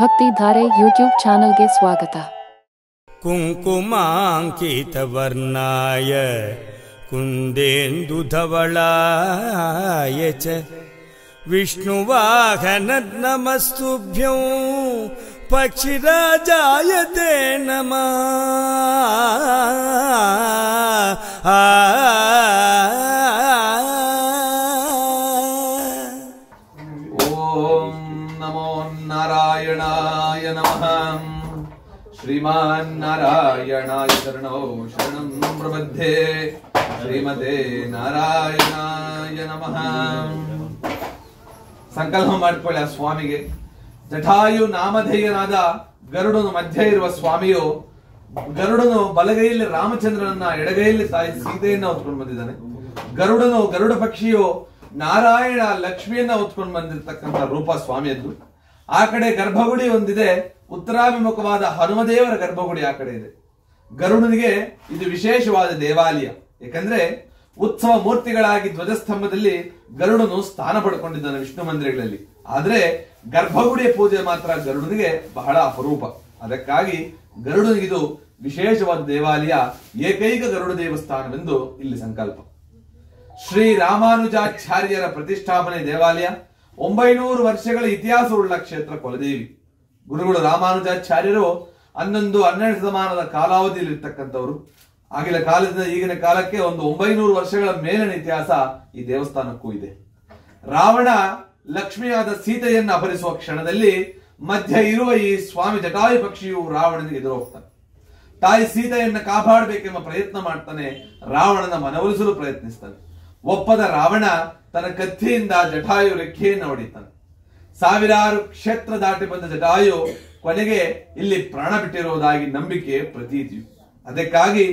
Bhaktidhare YouTube ಚಾನೆಲ್ಗೆ ಸ್ವಾಗತ. ಕುಂಕುಮಾಂಕಿತವರ್ಣಾಯ ಕುಂದೇಂದುಧವಳಾಯ ಚ ವಿಷ್ಣುವಾಹನ ನಮಸ್ತುಭ್ಯಂ ಪಕ್ಷಿರಾಜಾಯ ತೇ ನಮಃ. ಓಂ ನಮೋ ನಾರಾಯಣಾಯ ನಮಃ. ಶ್ರೀಮಾನ್ ನಾರಾಯಣಾಯ ಶರಣೋ ಶರಣಂ ಪ್ರಪದ್ಯೆ. ಶ್ರೀಮತೆ ನಾರಾಯಣಾಯ ನಮಃ. ಸಂಕಲ್ಪ ಮಾಡಿಕೊಳ್ಳಿ ಆ ಸ್ವಾಮಿಗೆ. ಜಟಾಯು ನಾಮಧೇಯನಾದ ಗರುಡನು ಮಧ್ಯ ಇರುವ ಸ್ವಾಮಿಯು, ಗರುಡನು ಬಲಗೈಯಲ್ಲಿ ರಾಮಚಂದ್ರನನ್ನ, ಎಡಗೈಯಲ್ಲಿ ತಾಯಿ ಸೀತೆಯನ್ನ ಹೊತ್ಕೊಂಡು ಬಂದಿದ್ದಾನೆ. ಗರುಡನು, ಗರುಡ ಪಕ್ಷಿಯು ನಾರಾಯಣ ಲಕ್ಷ್ಮಿಯನ್ನ ಹೊತ್ಕೊಂಡು ಬಂದಿರತಕ್ಕಂಥ ರೂಪ ಸ್ವಾಮಿಯದ್ದು. ಆ ಕಡೆ ಗರ್ಭಗುಡಿ ಒಂದಿದೆ, ಉತ್ತರಾಭಿಮುಖವಾದ ಹನುಮದೇವರ ಗರ್ಭಗುಡಿ ಆ ಕಡೆ ಇದೆ. ಗರುಡನಿಗೆ ಇದು ವಿಶೇಷವಾದ ದೇವಾಲಯ. ಯಾಕಂದ್ರೆ ಉತ್ಸವ ಮೂರ್ತಿಗಳಾಗಿ ಧ್ವಜಸ್ತಂಭದಲ್ಲಿ ಗರುಡನು ಸ್ಥಾನ ಪಡ್ಕೊಂಡಿದ್ದಾನೆ ವಿಷ್ಣು ಮಂದಿರಗಳಲ್ಲಿ. ಆದ್ರೆ ಗರ್ಭಗುಡಿಯ ಪೂಜೆ ಮಾತ್ರ ಗರುಡನಿಗೆ ಬಹಳ ಅಪರೂಪ. ಅದಕ್ಕಾಗಿ ಗರುಡನಿಗಿದು ವಿಶೇಷವಾದ ದೇವಾಲಯ, ಏಕೈಕ ಗರುಡ ದೇವಸ್ಥಾನವೆಂದು ಇಲ್ಲಿ ಸಂಕಲ್ಪ. ಶ್ರೀ ರಾಮಾನುಜಾಚಾರ್ಯರ ಪ್ರತಿಷ್ಠಾಪನೆ ದೇವಾಲಯ. 900 ವರ್ಷಗಳ ಇತಿಹಾಸವುಳ್ಳ ಕ್ಷೇತ್ರ ಕುಲದೇವಿ. ಗುರುಗಳು ರಾಮಾನುಜಾಚಾರ್ಯರು 11-12 ಶತಮಾನದ ಕಾಲಾವಧಿಯಲ್ಲಿರ್ತಕ್ಕಂಥವ್ರು. ಆಗಿನ ಕಾಲದಿಂದ ಈಗಿನ ಕಾಲಕ್ಕೆ ಒಂದು 900 ವರ್ಷಗಳ ಮೇಲಿನ ಇತಿಹಾಸ ಈ ದೇವಸ್ಥಾನಕ್ಕೂ ಇದೆ. ರಾವಣ ಲಕ್ಷ್ಮಿಯಾದ ಸೀತೆಯನ್ನು ಅಪಹರಿಸುವ ಕ್ಷಣದಲ್ಲಿ ಮಧ್ಯ ಇರುವ ಈ ಸ್ವಾಮಿ ಜಟಾಯು ಪಕ್ಷಿಯು ರಾವಣನಿಗೆ ಎದುರು ಹೋಗ್ತಾನೆ. ತಾಯಿ ಸೀತೆಯನ್ನ ಕಾಪಾಡಬೇಕೆಂಬ ಪ್ರಯತ್ನ ಮಾಡ್ತಾನೆ. ರಾವಣನ ಮನವೊಲಿಸಲು ಪ್ರಯತ್ನಿಸ್ತಾನೆ. ಒಪ್ಪದ ರಾವಣ ತನ್ನ ಕತ್ತಿಯಿಂದ ಜಟಾಯು ರೆಕ್ಕೆಯನ್ನು ಹೊಡಿತಾನೆ. ಸಾವಿರಾರು ಕ್ಷೇತ್ರ ದಾಟಿ ಬಂದ ಜಟಾಯು ಕೊನೆಗೆ ಇಲ್ಲಿ ಪ್ರಾಣ ಬಿಟ್ಟಿರುವುದಾಗಿ ನಂಬಿಕೆ, ಪ್ರತೀತಿಯು. ಅದಕ್ಕಾಗಿ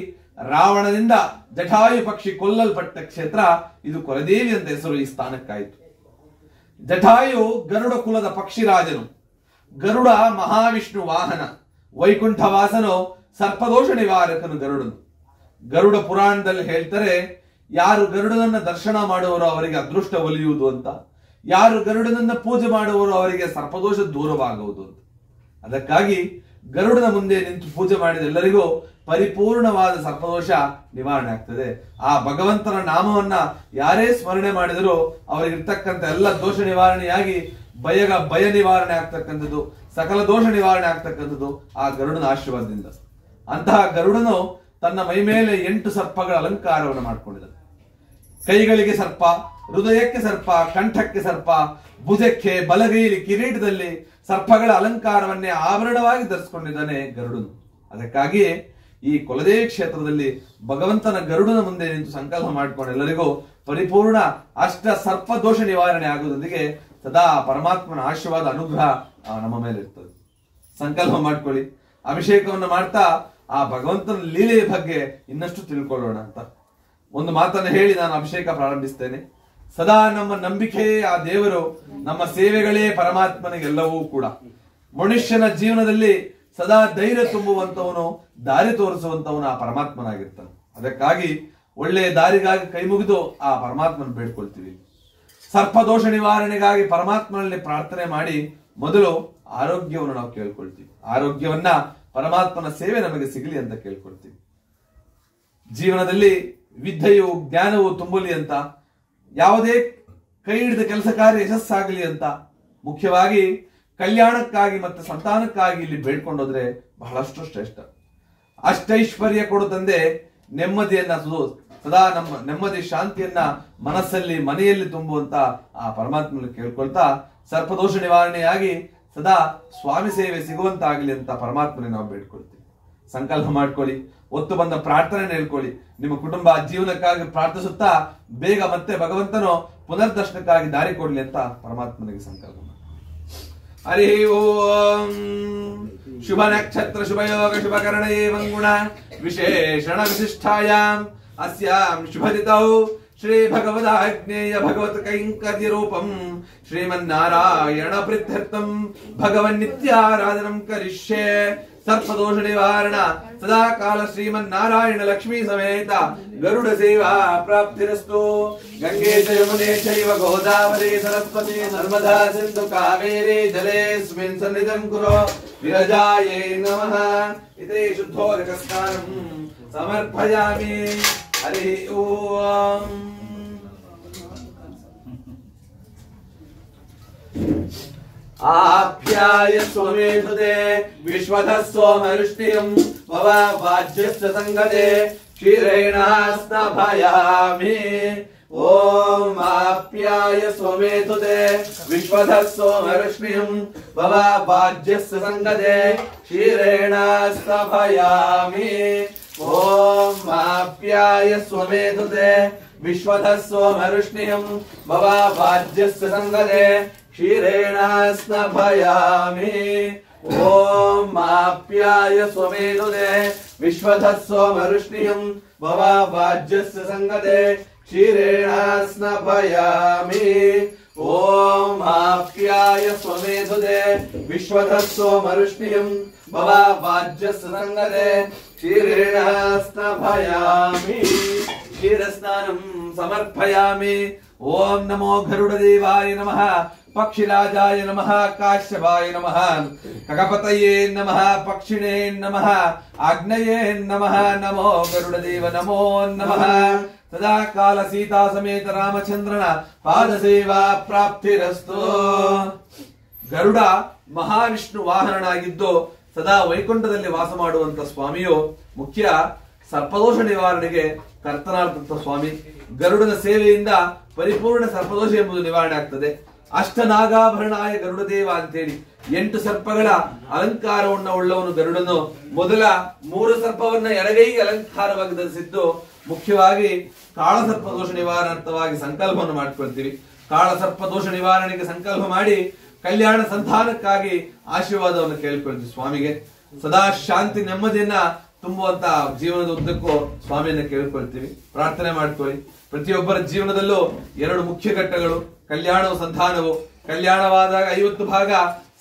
ರಾವಣನಿಂದ ಜಟಾಯು ಪಕ್ಷಿ ಕೊಲ್ಲಲ್ಪಟ್ಟ ಕ್ಷೇತ್ರ ಇದು ಕುಲದೇವಿ ಅಂತ ಹೆಸರು ಈ ಸ್ಥಾನಕ್ಕಾಯಿತು. ಜಟಾಯು ಗರುಡ ಕುಲದ ಪಕ್ಷಿರಾಜನು. ಗರುಡ ಮಹಾವಿಷ್ಣು ವಾಹನ. ವೈಕುಂಠವಾಸನು ಸರ್ಪದೋಷ ನಿವಾರಕನು ಗರುಡನು. ಗರುಡ ಪುರಾಣದಲ್ಲಿ ಹೇಳ್ತಾರೆ, ಯಾರು ಗರುಡನನ್ನ ದರ್ಶನ ಮಾಡುವವರು ಅವರಿಗೆ ಅದೃಷ್ಟ ಒಲಿಯುವುದು ಅಂತ, ಯಾರು ಗರುಡನನ್ನ ಪೂಜೆ ಮಾಡುವವರು ಅವರಿಗೆ ಸರ್ಪದೋಷ ದೂರವಾಗುವುದು ಅಂತ. ಅದಕ್ಕಾಗಿ ಗರುಡನ ಮುಂದೆ ನಿಂತು ಪೂಜೆ ಮಾಡಿದ ಎಲ್ಲರಿಗೂ ಪರಿಪೂರ್ಣವಾದ ಸರ್ಪದೋಷ ನಿವಾರಣೆ ಆಗ್ತದೆ. ಆ ಭಗವಂತನ ನಾಮವನ್ನ ಯಾರೇ ಸ್ಮರಣೆ ಮಾಡಿದರೂ ಅವರಿಗಿರ್ತಕ್ಕಂಥ ಎಲ್ಲ ದೋಷ ನಿವಾರಣೆಯಾಗಿ ಭಯ ನಿವಾರಣೆ ಆಗ್ತಕ್ಕಂಥದ್ದು, ಸಕಲ ದೋಷ ನಿವಾರಣೆ ಆಗ್ತಕ್ಕಂಥದ್ದು ಆ ಗರುಡನ ಆಶೀರ್ವಾದದಿಂದ. ಅಂತಹ ಗರುಡನು ತನ್ನ ಮೈ ಮೇಲೆ 8 ಸರ್ಪಗಳ ಅಲಂಕಾರವನ್ನು ಮಾಡಿಕೊಂಡಿದ್ದಾನೆ. ಕೈಗಳಿಗೆ ಸರ್ಪ, ಹೃದಯಕ್ಕೆ ಸರ್ಪ, ಕಂಠಕ್ಕೆ ಸರ್ಪ, ಭುಜಕ್ಕೆ, ಬಲಗೈಲಿ, ಕಿರೀಟದಲ್ಲಿ ಸರ್ಪಗಳ ಅಲಂಕಾರವನ್ನೇ ಆಭರಣವಾಗಿ ಧರಿಸಿಕೊಂಡಿದ್ದಾನೆ ಗರುಡನು. ಅದಕ್ಕಾಗಿಯೇ ಈ ಕುಲದೇವಿ ಕ್ಷೇತ್ರದಲ್ಲಿ ಭಗವಂತನ ಗರುಡನ ಮುಂದೆ ನಿಂತು ಸಂಕಲ್ಪ ಮಾಡಿಕೊಂಡು ಎಲ್ಲರಿಗೂ ಪರಿಪೂರ್ಣ ಅಷ್ಟ ಸರ್ಪ ದೋಷ ನಿವಾರಣೆ ಆಗುವುದೊಂದಿಗೆ ಸದಾ ಪರಮಾತ್ಮನ ಆಶೀರ್ವಾದ, ಅನುಗ್ರಹ ನಮ್ಮ ಮೇಲೆ ಇರ್ತದೆ. ಸಂಕಲ್ಪ ಮಾಡ್ಕೊಳ್ಳಿ. ಅಭಿಷೇಕವನ್ನು ಮಾಡ್ತಾ ಆ ಭಗವಂತನ ಲೀಲೆಯ ಬಗ್ಗೆ ಇನ್ನಷ್ಟು ತಿಳ್ಕೊಳ್ಳೋಣ ಅಂತ ಒಂದು ಮಾತನ್ನು ಹೇಳಿ ನಾನು ಅಭಿಷೇಕ ಪ್ರಾರಂಭಿಸ್ತೇನೆ. ಸದಾ ನಮ್ಮ ನಂಬಿಕೆಯೇ ಆ ದೇವರು, ನಮ್ಮ ಸೇವೆಗಳೇ ಪರಮಾತ್ಮನಿಗೆಲ್ಲವೂ ಕೂಡ. ಮನುಷ್ಯನ ಜೀವನದಲ್ಲಿ ಸದಾ ಧೈರ್ಯ ತುಂಬುವಂತವನು, ದಾರಿ ತೋರಿಸುವಂತವನು ಆ ಪರಮಾತ್ಮನಾಗಿರ್ತಾನೆ. ಅದಕ್ಕಾಗಿ ಒಳ್ಳೆಯ ದಾರಿಗಾಗಿ ಕೈ ಮುಗಿದು ಆ ಪರಮಾತ್ಮನ ಬೇಡ್ಕೊಳ್ತೀವಿ. ಸರ್ಪದೋಷ ನಿವಾರಣೆಗಾಗಿ ಪರಮಾತ್ಮನಲ್ಲಿ ಪ್ರಾರ್ಥನೆ ಮಾಡಿ ಮೊದಲು ಆರೋಗ್ಯವನ್ನು ನಾವು ಕೇಳ್ಕೊಳ್ತೀವಿ. ಆರೋಗ್ಯವನ್ನ ಪರಮಾತ್ಮನ ಸೇವೆ ನಮಗೆ ಸಿಗಲಿ ಅಂತ ಕೇಳ್ಕೊಳ್ತೀವಿ. ಜೀವನದಲ್ಲಿ ವಿದ್ಯೆಯು, ಜ್ಞಾನವು ತುಂಬಲಿ ಅಂತ, ಯಾವುದೇ ಕೈ ಹಿಡಿದ ಕೆಲಸ ಕಾರ್ಯ ಯಶಸ್ಸಾಗಲಿ ಅಂತ, ಮುಖ್ಯವಾಗಿ ಕಲ್ಯಾಣಕ್ಕಾಗಿ ಮತ್ತೆ ಸಂತಾನಕ್ಕಾಗಿ ಇಲ್ಲಿ ಬೇಡ್ಕೊಂಡೋದ್ರೆ ಬಹಳಷ್ಟು ಶ್ರೇಷ್ಠ. ಅಷ್ಟೈಶ್ವರ್ಯ ಕೊಡು ತಂದೆ, ನೆಮ್ಮದಿಯನ್ನ ಸದಾ ನಮ್ಮ ನೆಮ್ಮದಿ ಶಾಂತಿಯನ್ನ ಮನಸ್ಸಲ್ಲಿ, ಮನೆಯಲ್ಲಿ ತುಂಬುವಂತ ಆ ಪರಮಾತ್ಮನ ಕೇಳ್ಕೊಳ್ತಾ ಸರ್ಪದೋಷ ನಿವಾರಣೆಯಾಗಿ ಸದಾ ಸ್ವಾಮಿ ಸೇವೆ ಸಿಗುವಂತಾಗಲಿ ಅಂತ ಪರಮಾತ್ಮನಿಗೆ ನಾವು ಬೇಡ್ಕೊಳ್ತೀವಿ. ಸಂಕಲ್ಪ ಮಾಡ್ಕೊಳ್ಳಿ. ಒತ್ತು ಬಂದ ಪ್ರಾರ್ಥನೆ ಹೇಳ್ಕೊಳ್ಳಿ. ನಿಮ್ಮ ಕುಟುಂಬ ಜೀವನಕ್ಕಾಗಿ ಪ್ರಾರ್ಥಿಸುತ್ತಾ ಬೇಗ ಮತ್ತೆ ಭಗವಂತನು ಪುನರ್ದರ್ಶನಕ್ಕಾಗಿ ದಾರಿ ಕೊಡ್ಲಿ ಅಂತ ಪರಮಾತ್ಮನಿಗೆ ಸಂಕಲ್ಪ ಮಾಡಿ. ಹರಿ ಓಂ. ಶುಭ ನಕ್ಷತ್ರ, ಶುಭಯೋಗ, ಶುಭಕರಣೇ ಮಂಗುಣ ವಿಶೇಷಣ ವಿಶಿಷ್ಟಾಯಾಂ ಅಸ್ಯಾಂ ಶುಭದಿತೌ ಶ್ರೀ ಭಗವದಾಜ್ಞೇಯ ಭಗವತ್ ಕೈಂಕರ್ಯ ರೂಪಂ ಶ್ರೀಮನ್ನಾರಾಯಣ ಪ್ರೀತ್ಯರ್ಥಂ ಭಗವನ್ ನಿತ್ಯಾರಾಧನಂ ಕರಿಷ್ಯೆ. ಸರ್ಪದೋಷ ನಿವಾರಣ ಸದಾ ಕಾಲ ಶ್ರೀಮನ್ನಾರಾಯಣ ಲಕ್ಷ್ಮೀ ಸಮೇತ ಗರುಡ ಸೇವಾ ಪ್ರಾಪ್ತಿರಸ್ತು. ಗಂಗೆ ಚ ಯಮುನೆ ಚೈವ ಗೋದಾವರಿ ಸರಸ್ವತಿ ನರ್ಮದಾ ಸಿಂಧು ಕಾವೇರಿ ಜಲೇಸ್ಮಿನ್ ಸನ್ನಿಧಂ ಕುರು ವಿರಜಾಯೇ ನಮಃ. ಇತಿ ಶುದ್ಧೋದಕ ಸ್ನಾನಂ ಸಮರ್ಪಯಾಮಿ. ಹರಿ ಓಂ. आप्याय स्वमेधुते विश्वतः सोमरुष्टियं भव वाज्यस्य संगते क्षीरेण स्नापयामि. ओम आप्याय स्वमेधुते विश्वतः सोमरुष्टियं भव वाज्यस्य संगते क्षीरेण स्नापयामि. ओम आप्याय स्वमेधुते विश्वतः सोमरुष्टियं भव वाज्यस्य संगते क्षीरेण स्नापयामि. ओम आप्याय स्वमेधुते विश्वतः सोमरुष्टियं भव वाज्यस्य संगते क्षीरेण स्नापयामि. ओम आप्याय स्वमेधुते विश्वतः सोमरुष्टियं भव वाज्यस्य संगते क्षीरेण स्नापयामि. क्षीरस्नानं समर्पयामि. ओम नमो गरुड़देवाय नमः, पक्षिराजाय नमः, काश्यपाय नमः, खगपतये नमः, पक्षिणे नमः, आग्नेये नमः. नमो गरुड़देव नमो नमः. सदा काल सीता समेत रामचंद्रन पाद सेवा प्राप्तिरस्तु. ಗರುಡ ಮಹಾವಿಷ್ಣು ವಾಹನನಾಗಿದ್ದು ಸದಾ ವೈಕುಂಠದಲ್ಲಿ ವಾಸ ಮಾಡುವಂತ ಸ್ವಾಮಿಯು ಮುಖ್ಯ ಸರ್ಪದೋಷ ನಿವಾರಣೆಗೆ ಕರ್ತನಾದಂತ ಸ್ವಾಮಿ. ಗರುಡನ ಸೇವೆಯಿಂದ ಪರಿಪೂರ್ಣ ಸರ್ಪದೋಷ ಎಂಬುದು ನಿವಾರಣೆ ಆಗ್ತದೆ. ಅಷ್ಟನಾಗಾಭರಣಾಯ ಗರುಡದೇವ ಅಂತೇಳಿ 8 ಸರ್ಪಗಳ ಅಲಂಕಾರವನ್ನ ಉಳ್ಳವನು ಗರುಡನು. ಮೊದಲ 3 ಸರ್ಪವನ್ನ ಎಡಗೈಗೆ ಅಲಂಕಾರವಾಗಿ ಧರಿಸಿದ್ದು ಮುಖ್ಯವಾಗಿ ಕಾಳಸರ್ಪ ದೋಷ ನಿವಾರಣಾರ್ಥವಾಗಿ ಸಂಕಲ್ಪವನ್ನು ಮಾಡಿಕೊಳ್ತೀವಿ. ಕಾಳಸರ್ಪ ದೋಷ ನಿವಾರಣೆಗೆ ಸಂಕಲ್ಪ ಮಾಡಿ ಕಲ್ಯಾಣ ಸಂಧಾನಕ್ಕಾಗಿ ಆಶೀರ್ವಾದವನ್ನು ಕೇಳಿಕೊಳ್ತೀವಿ. ಸ್ವಾಮಿಗೆ ಸದಾ ಶಾಂತಿ ನೆಮ್ಮದಿಯನ್ನ ತುಂಬುವಂತ ಜೀವನದ ಉದ್ದಕ್ಕೂ ಸ್ವಾಮಿಯನ್ನ ಕೇಳ್ಕೊಳ್ತೀವಿ, ಪ್ರಾರ್ಥನೆ ಮಾಡ್ಕೊಳ್ಳಿ. ಪ್ರತಿಯೊಬ್ಬರ ಜೀವನದಲ್ಲೂ 2 ಮುಖ್ಯ ಘಟ್ಟಗಳು, ಕಲ್ಯಾಣವು ಸಂಧಾನವು. ಕಲ್ಯಾಣವಾದಾಗ 50 ಭಾಗ,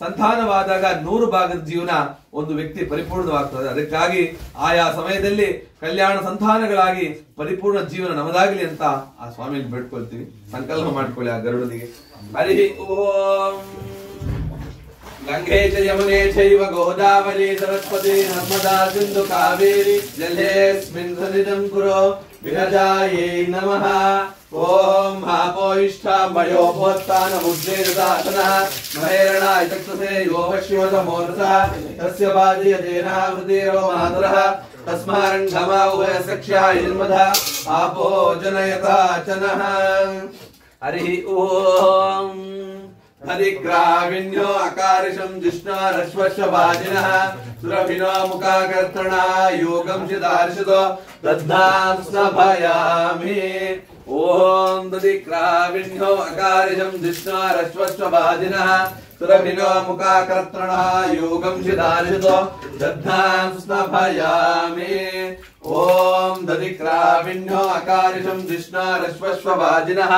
ಸಂತಾನವಾದಾಗ 100 ಭಾಗದ ಜೀವನ ಒಂದು ವ್ಯಕ್ತಿ ಪರಿಪೂರ್ಣವಾಗ್ತದೆ. ಅದಕ್ಕಾಗಿ ಆಯಾ ಸಮಯದಲ್ಲಿ ಕಲ್ಯಾಣ ಸಂತಾನಗಳಾಗಿ ಪರಿಪೂರ್ಣ ಜೀವನ ನಮದಾಗಲಿ ಅಂತ ಆ ಸ್ವಾಮಿಯಲ್ಲಿ ಬೇಡ್ಕೊಳ್ತೀವಿ. ಸಂಕಲ್ಪ ಮಾಡ್ಕೊಳ್ಳಿ ಆ ಗರುಡನಿಗೆ. ಹರಿ ಓಂ. ಗಂಗೆ ಚ ಯಮುನೆ ಚೈವ ಗೋದಾವರಿ ಸರಸ್ವತಿ ನರ್ಮದಾ ಸಿಂಧು ಕಾವೇರಿ ಜಲೇಸ್ಮಿನ್ ಸನ್ನಿಧಂ ಕುರು ವಿರಜಾಯೇ ನಮಃ. ಓಂ ಹಾಪೋಯಿಷ್ಠಾ ಮಯೋಪೋತ್ಥಾನ ಮುಜ್ಜೇದಾಸನಃ ಮಹೇರಣಾಯ ಚಕ್ಷುಷೇ ಯೋ ವಶ್ಯೋತಮೋರಸಃ ತಸ್ಯ ಬಾಧಿಯತೇನ ಹೃದಯೋ ಮಾತರಃ ತಸ್ಮಾರಂಘಮಾ ಉಭಯ ಸಖ್ಯಾ ಇಲ್ಮಧಃ ಆಪೋ ಜನಯತಾ ಚನಃ. ಹರಿ ಓಂ. ಹರಿಗ್ರಾವಿಣ್ಯೋ ಅಕಾರಿಷಂ ಜಿಷ್ಣಾರಶ್ವಶ್ವಭಾಜಿನಃ ಸುರಭಿನೋ ಮುಖಾಕರ್ತಣ ಯೋಗಂ ಶಿದಾರ್ಷದೋ ದದ್ದಾಂ ಸ್ನಭಯಾಮಿ. ಓಂ ದದಿಕ್ರಾವಿಣ್ಯೋ ಅಕಾರಿಷಂ ಜಿಷ್ಣಾರಶ್ವಶ್ವಭಾಜಿನಃ ಸುರಭಿನೋ ಮುಖಾಕರ್ತಣ ಯೋಗಂ ಶಿದಾರ್ಷದೋ ದದ್ದಾಂ ಸ್ನಭಯಾಮಿ. ಓಂ ದದಿಕ್ರಾವಿಣ್ಯೋ ಅಕಾರಿಷಂ ಜಿಷ್ಣಾರಶ್ವಶ್ವಭಾಜಿನಃ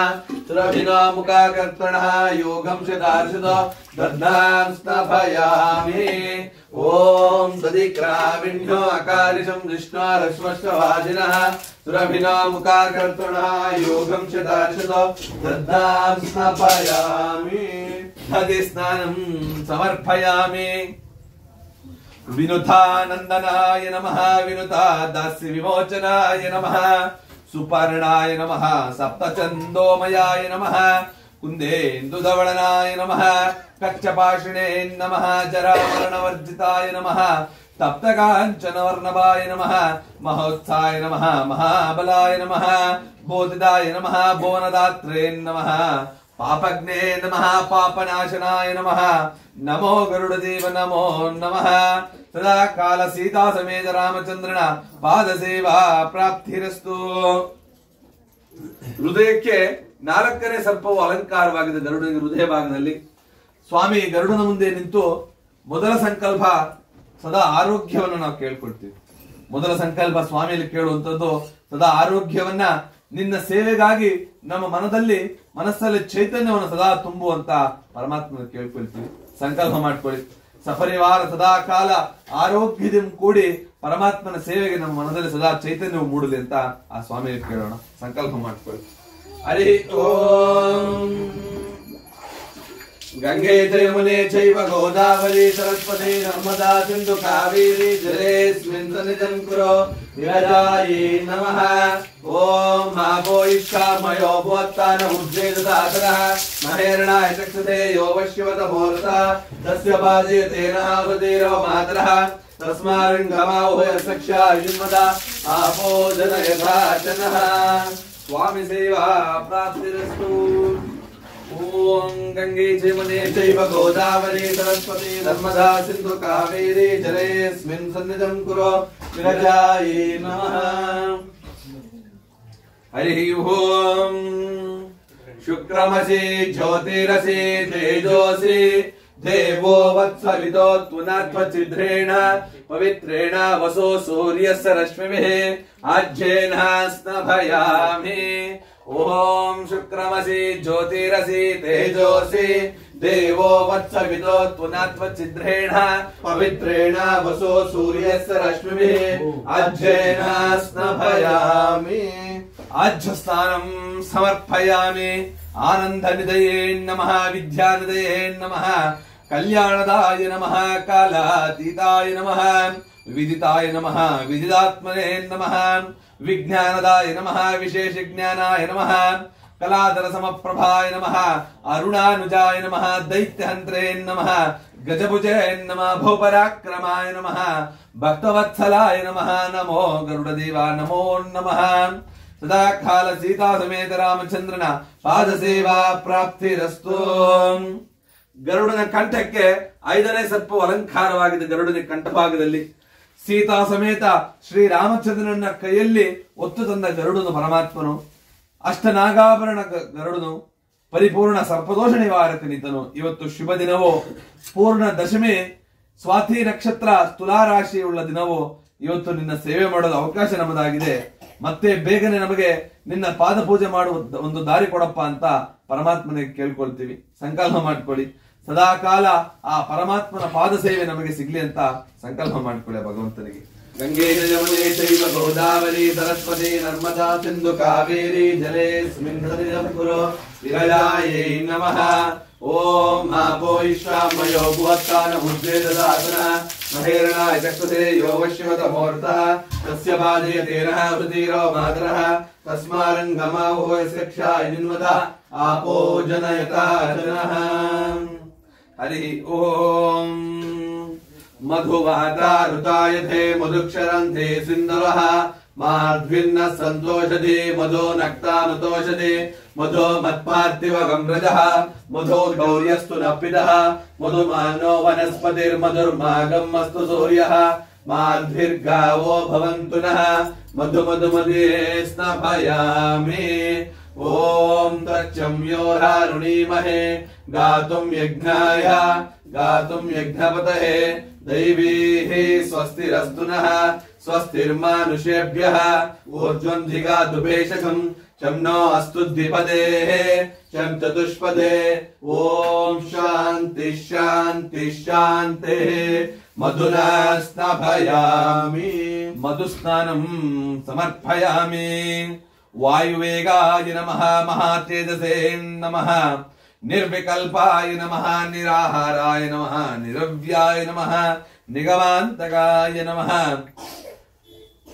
ಸುರಭಿನೋ ಮುಖಾಕರ್ತಣ ಯೋಗಂ ಶಿದಾರ್ಷದೋ ದದ್ದಾಂ ಸ್ನಭಯಾಮಿ. ಓಂ ದದಿಕ್ರಾವಿಣ್ಯೋ ಅಕಾರಿಷಂ ಜಿಷ್ಣಾರಶ್ವಶ್ವಭಾಜಿನಃ ಸುರಭಿನೋ ಮುಖಾಕರ್ತಣ ಯೋಗಂ ಶಿದಾರ್ಷದೋ ದದ್ದಾಂ ಸ್ನಭಯಾಮಿ. ಹದಿ ಸ್ನಾನಂ ಸಮರ್ಪಯಾಮಿ. ವಿನುತಾನಂದನಾಯ ನಮಃ, ವಿನುತಾ ದಾಸ್ಯ ವಿಮೋಚನಾಯ ನಮಃ, ಸುಪರ್ಣಾಯ ನಮಃ, ಸಪ್ತಚಂದೋಮಯಾಯ ನಮಃ, ಕುಂದೇಂದುಧವಳನಾಯ ನಮಃ, ಕಚ್ಚಪಾಷಿಣೇ ನಮಃ, ಜರಾಮರಣವರ್ಜಿತಾಯ ನಮಃ, ತಪ್ತಕಾಂಚನವರ್ಣಭಾಯ ನಮಃ, ಮಹೋತ್ಸಾಯ ನಮಃ, ಮಹಾಬಲಾಯ ನಮಃ, ಬೋಧಿದಾಯ ನಮಃ, ಭುವನದಾತ್ರೇ ನಮಃ, ಪಾಪಜ್ಞೇ ನಮಃ, ಪಾಪನಾಶನಾಯ ನಮಃ. ನಮೋ ಗರುಡದೇವ ನಮೋ ನಮಃ. ಸದಾ ಕಾಲ ಸೀತಾ ಸಮೇತ ರಾಮಚಂದ್ರನ ಪಾದ ಸೇವಾ ಪ್ರಾಪ್ತಿರಸ್ತು. ಹೃದಯಕ್ಕೆ 4ನೇ ಸರ್ಪವು ಅಲಂಕಾರವಾಗಿದೆ ಗರುಡನಿಗೆ ಹೃದಯ ಭಾಗದಲ್ಲಿ. ಸ್ವಾಮಿ ಗರುಡನ ಮುಂದೆ ನಿಂತು ಮೊದಲ ಸಂಕಲ್ಪ ಸದಾ ಆರೋಗ್ಯವನ್ನು ನಾವು ಕೇಳ್ಕೊಳ್ತೀವಿ. ಮೊದಲ ಸಂಕಲ್ಪ ಸ್ವಾಮಿಯಲ್ಲಿ ಕೇಳುವಂತದ್ದು ಸದಾ ಆರೋಗ್ಯವನ್ನ, ನಿನ್ನ ಸೇವೆಗಾಗಿ ನಮ್ಮ ಮನಸ್ಸಲ್ಲಿ ಚೈತನ್ಯವನ್ನು ಸದಾ ತುಂಬುವಂತ ಪರಮಾತ್ಮನ ಕೇಳ್ಕೊಳ್ತೀವಿ. ಸಂಕಲ್ಪ ಮಾಡ್ಕೊಳ್ಳಿ. ಸಪರಿವಾರ ಸದಾ ಕಾಲ ಆರೋಗ್ಯದಿಂದ ಕೂಡಿ ಪರಮಾತ್ಮನ ಸೇವೆಗೆ ನಮ್ಮ ಮನದಲ್ಲಿ ಸದಾ ಚೈತನ್ಯವು ಮೂಡಲಿ ಅಂತ ಆ ಸ್ವಾಮಿಗೆ ಕೇಳೋಣ. ಸಂಕಲ್ಪ ಮಾಡ್ಕೊಳ್ಳಿ. ಹರಿ ಓಂ. ಗಂಗೆ ಯಮುನೆ ಚೈವ ಗೋದಾವರಿ ಸರಸ್ವತಿ ನರ್ಮದಾ ಸಿಂಧು ಕಾವೇರಿ ಜಲೇಸ್ಮಿನ್ ಸನ್ನಿಧಂ ಕುರು ವಿರಜಾಯೇ ನಮಃ. ಓಂ ಮಾಭೋ ಇಷ್ಕಾಮಯೋ ಭೂತ್ತಾನ ಉಜ್ಜೇದಾತರಃ ಮಹೇರಣಾಯ ಚಕ್ಷತೆ ಯೋ ವಶ್ಯವತ ಭೋರತ ತಸ್ಯ ಬಾಜಯತೇನ ಹೃದೀರೋ ಮಾತರಃ ತಸ್ಮಾರಿಂಗಮಾವೋಯ ಸಕ್ಷಾಯುನ್ಮದ ಆಪೋ ಜನಯಥಾಚನಃ. ಸ್ವಾಮಿ ಸೇವಾ ಪ್ರಾಪ್ತಿರಸ್ತು. ಓಂ ಗಂಗೆ ಯಮುನೆ ಚೈವ ಗೋದಾವರಿ ಸರಸ್ವತಿ ನರ್ಮದಾ ಸಿಂಧು ಕಾವೇರಿ ಜಲೇಸ್ಮಿನ್ ಸನ್ನಿಧಂ ಕುರು ವಿರಜಾಯೇ ನಮಃ. ಹರಿ ಓಂ. ಶುಕ್ರಮಸಿ ಜ್ಯೋತಿರಸಿ ತೇಜೋಸಿ ದೇವೋ ವತ್ಸವಿದೋ ತ್ವನಾತ್ವಚಿದ್ರೇಣ ಪವಿತ್ರೇಣ ವಸೋ ಸೂರ್ಯಸ್ಯ ರಶ್ಮಿಭಿಃ ಆಜ್ಯೇನ ಸ್ನಭಯಾಮಿ. ಓಂ ಶುಕ್ರಮಸಿ ಜ್ಯೋತಿರಸಿ ತೇಜೋಸಿ ದೇವೋ ವತ್ಸವಿದೋ ತ್ವನಾತ್ವಚಿದ್ರೇಣ ಪವಿತ್ರೇಣ ವಸೋ ಸೂರ್ಯಸ್ಯ ರಶ್ಮಿಭಿಃ ಆಜ್ಯೇನ ಸ್ನಭಯಾಮಿ. ಆಜ್ಯಸ್ನಾನಂ ಸಮರ್ಪಯಾಮಿ. ಆನಂದ ನಿಧಯೇ ನಮಃ ವಿದ್ಯಾನಿಧಯೇ ನಮಃ ಕಲ್ಯಾಣದಾಯ ನಮಃ ಕಾಲಾತೀತಾಯ ನಮಃ ವಿದಿತಾಯ ನಮಃ ವಿದಿತಾತ್ಮನೇ ನಮಃ ವಿಜ್ಞಾನದಾಯ ನಮಃ ವಿಶೇಷ ಜ್ಞಾನಾಯ ನಮಃ ಕಲಾಧರ ಸಮಪ್ರಭಾಯ ನಮಃ ಅರುಣಾನುಜಾಯ ನಮಃ ದೈತ್ಯಹಂತ್ರೇ ನಮಃ ಗಜಭುಜೇ ನಮಃ ಭೂಪರಾಕ್ರಮಾಯ ನಮಃ ಭಕ್ತವತ್ಸಲಾಯ ನಮಃ ನಮೋ ಗರುಡದೇವ ನಮೋ ನಮಃ. ಸದಾ ಕಾಲ ಸೀತಾ ಸಮೇತ ರಾಮಚಂದ್ರನ ಪಾದ ಸೇವಾ ಪ್ರಾಪ್ತಿರಸ್ತು. ಗರುಡನ ಕಂಠಕ್ಕೆ 5ನೇ ಸರ್ಪವು ಅಲಂಕಾರವಾಗಿದೆ. ಗರುಡನ ಕಂಠಭಾಗದಲ್ಲಿ ಸೀತಾ ಸಮೇತ ಶ್ರೀರಾಮಚಂದ್ರನ ಕೈಯಲ್ಲಿ ಒತ್ತು ತಂದ ಗರುಡನು ಪರಮಾತ್ಮನು. ಅಷ್ಟನಾಗಾಭರಣ ಗರುಡನು ಪರಿಪೂರ್ಣ ಸರ್ಪದೋಷ ನಿವಾರಕನಿತನು. ಇವತ್ತು ಶುಭ ದಿನವೋ ಪೂರ್ಣ ದಶಮಿ ಸ್ವಾತಿ ನಕ್ಷತ್ರ ತುಲಾರಾಶಿಯುಳ್ಳ ದಿನವೋ. ಇವತ್ತು ನಿನ್ನ ಸೇವೆ ಮಾಡಲು ಅವಕಾಶ ನಮ್ಮದಾಗಿದೆ. ಮತ್ತೆ ಬೇಗನೆ ನಮಗೆ ನಿನ್ನ ಪಾದ ಪೂಜೆ ಮಾಡುವ ಒಂದು ದಾರಿ ಕೊಡಪ್ಪ ಅಂತ ಪರಮಾತ್ಮನಿಗೆ ಕೇಳ್ಕೊಳ್ತೀವಿ. ಸಂಕಲ್ಪ ಮಾಡ್ಕೊಳ್ಳಿ. ಸದಾ ಕಾಲ ಆ ಪರಮಾತ್ಮನ ಪಾದ ಸೇವೆ ನಮಗೆ ಸಿಗ್ಲಿ ಅಂತ ಸಂಕಲ್ಪ ಮಾಡ್ಕೊಳ್ಳಿ ಭಗವಂತನಿಗೆ. ಗಂಗೆ ಯಮುನೆ ಚೈವ ಗೋದಾವರಿ ಸರಸ್ವತಿ ನರ್ಮದಾ ಸಿಂಧು ಕಾವೇರಿ ಜಲೇಸ್ಮಿನ್ ಸನ್ನಿಧಂ ಕುರು ವಿರಜಾಯೇ ನಮಃ. ಓಂ ಆಪೋ ಇಷ್ಟಾಮಯೋ ಭೂತ್ತಾನ ಉಜ್ಜೇದಾತನ ಮಹೇರಣಾಯ ಚಕ್ಷುಷೇ ಯೋ ವಶ್ಯವತ ಭೋರತ ತಸ್ಯ ಬಾಜಯತೇನ ಹೃದೀರೋ ಮಾತರಃ ತಸ್ಮಾರಂಗಮಾವೋಯ ಸಕ್ಷಾಯುನ್ಮದ ಆಪೋ ಜನಯತಾಚನಃ. ಹರಿ ಓಂ. ಮಧುವಾತಾರುತಾಯತೆ ಮಧುಕ್ಷರಂತೆ ಸಿಂಧವಃ ಮಾಧ್ವಿನ್ನ ಸಂತೋಷದೆ ಮಧೋ ನಕ್ತಾನುತೋಷದೆ ಮಧೋ ಮತ್ಪಾರ್ಥಿವ ಗಮ್ರಜಃ ಮಧೋ ಗೌರ್ಯಸ್ತು ನಪಿದಃ ಮಧುಮಾನೋ ವನಸ್ಪತಿರ್ಮಧುರ್ಮಾಗಂ ಅಸ್ತು ಸೂರ್ಯಃ ಮಾಧ್ವಿರ್ಗಾವೋ ಭವಂತು ನಃ ಮಧು ಮಧು ಮಧೇ ಸ್ನಪಯಾಮಿ. ಓಂ ತಚ್ಚಮ್ಯೋರಾರುಣೀಮಹೇ ಗಾತುಂ ಯಜ್ಞಾಯ ಗಾತುಂ ಯಜ್ಞಪತಯೇ ದೈವೀಃ ಸ್ವಸ್ತಿರಸ್ತು ನಃ ಸ್ವಸ್ತಿರ್ಮಾನುಷೇಭ್ಯಃ ಊರ್ಧ್ವಂಧಿಗಾತು ಭೇಷಕಂ ಶಂ ನೋ ಅಸ್ತು ದ್ವಿಪದೇಃ ಶಂ ಚತುಷ್ಪದೇ. ಓಂ ಶಾಂತಿ ಶಾಂತಿ ಶಾಂತಿ. ಮಧುನಾ ಸ್ನಾಪಯಾಮಿ. ಮಧುಸ್ನಾನಂ ಸಮರ್ಪಯಾಮಿ. ವಾಯುವೇಗಾಯ ನಮಃ ಮಹಾತೇಜಸೇ ನಮಃ ನಿರ್ವಿಕಲ್ಪಾಯ ನಮಃ ನಿರಾಹಾರಾಯ ನಮಃ ನಿರವ್ಯಾಯ ನಮಃ ನಿಗಮಾಂತಕಾಯ ನಮಃ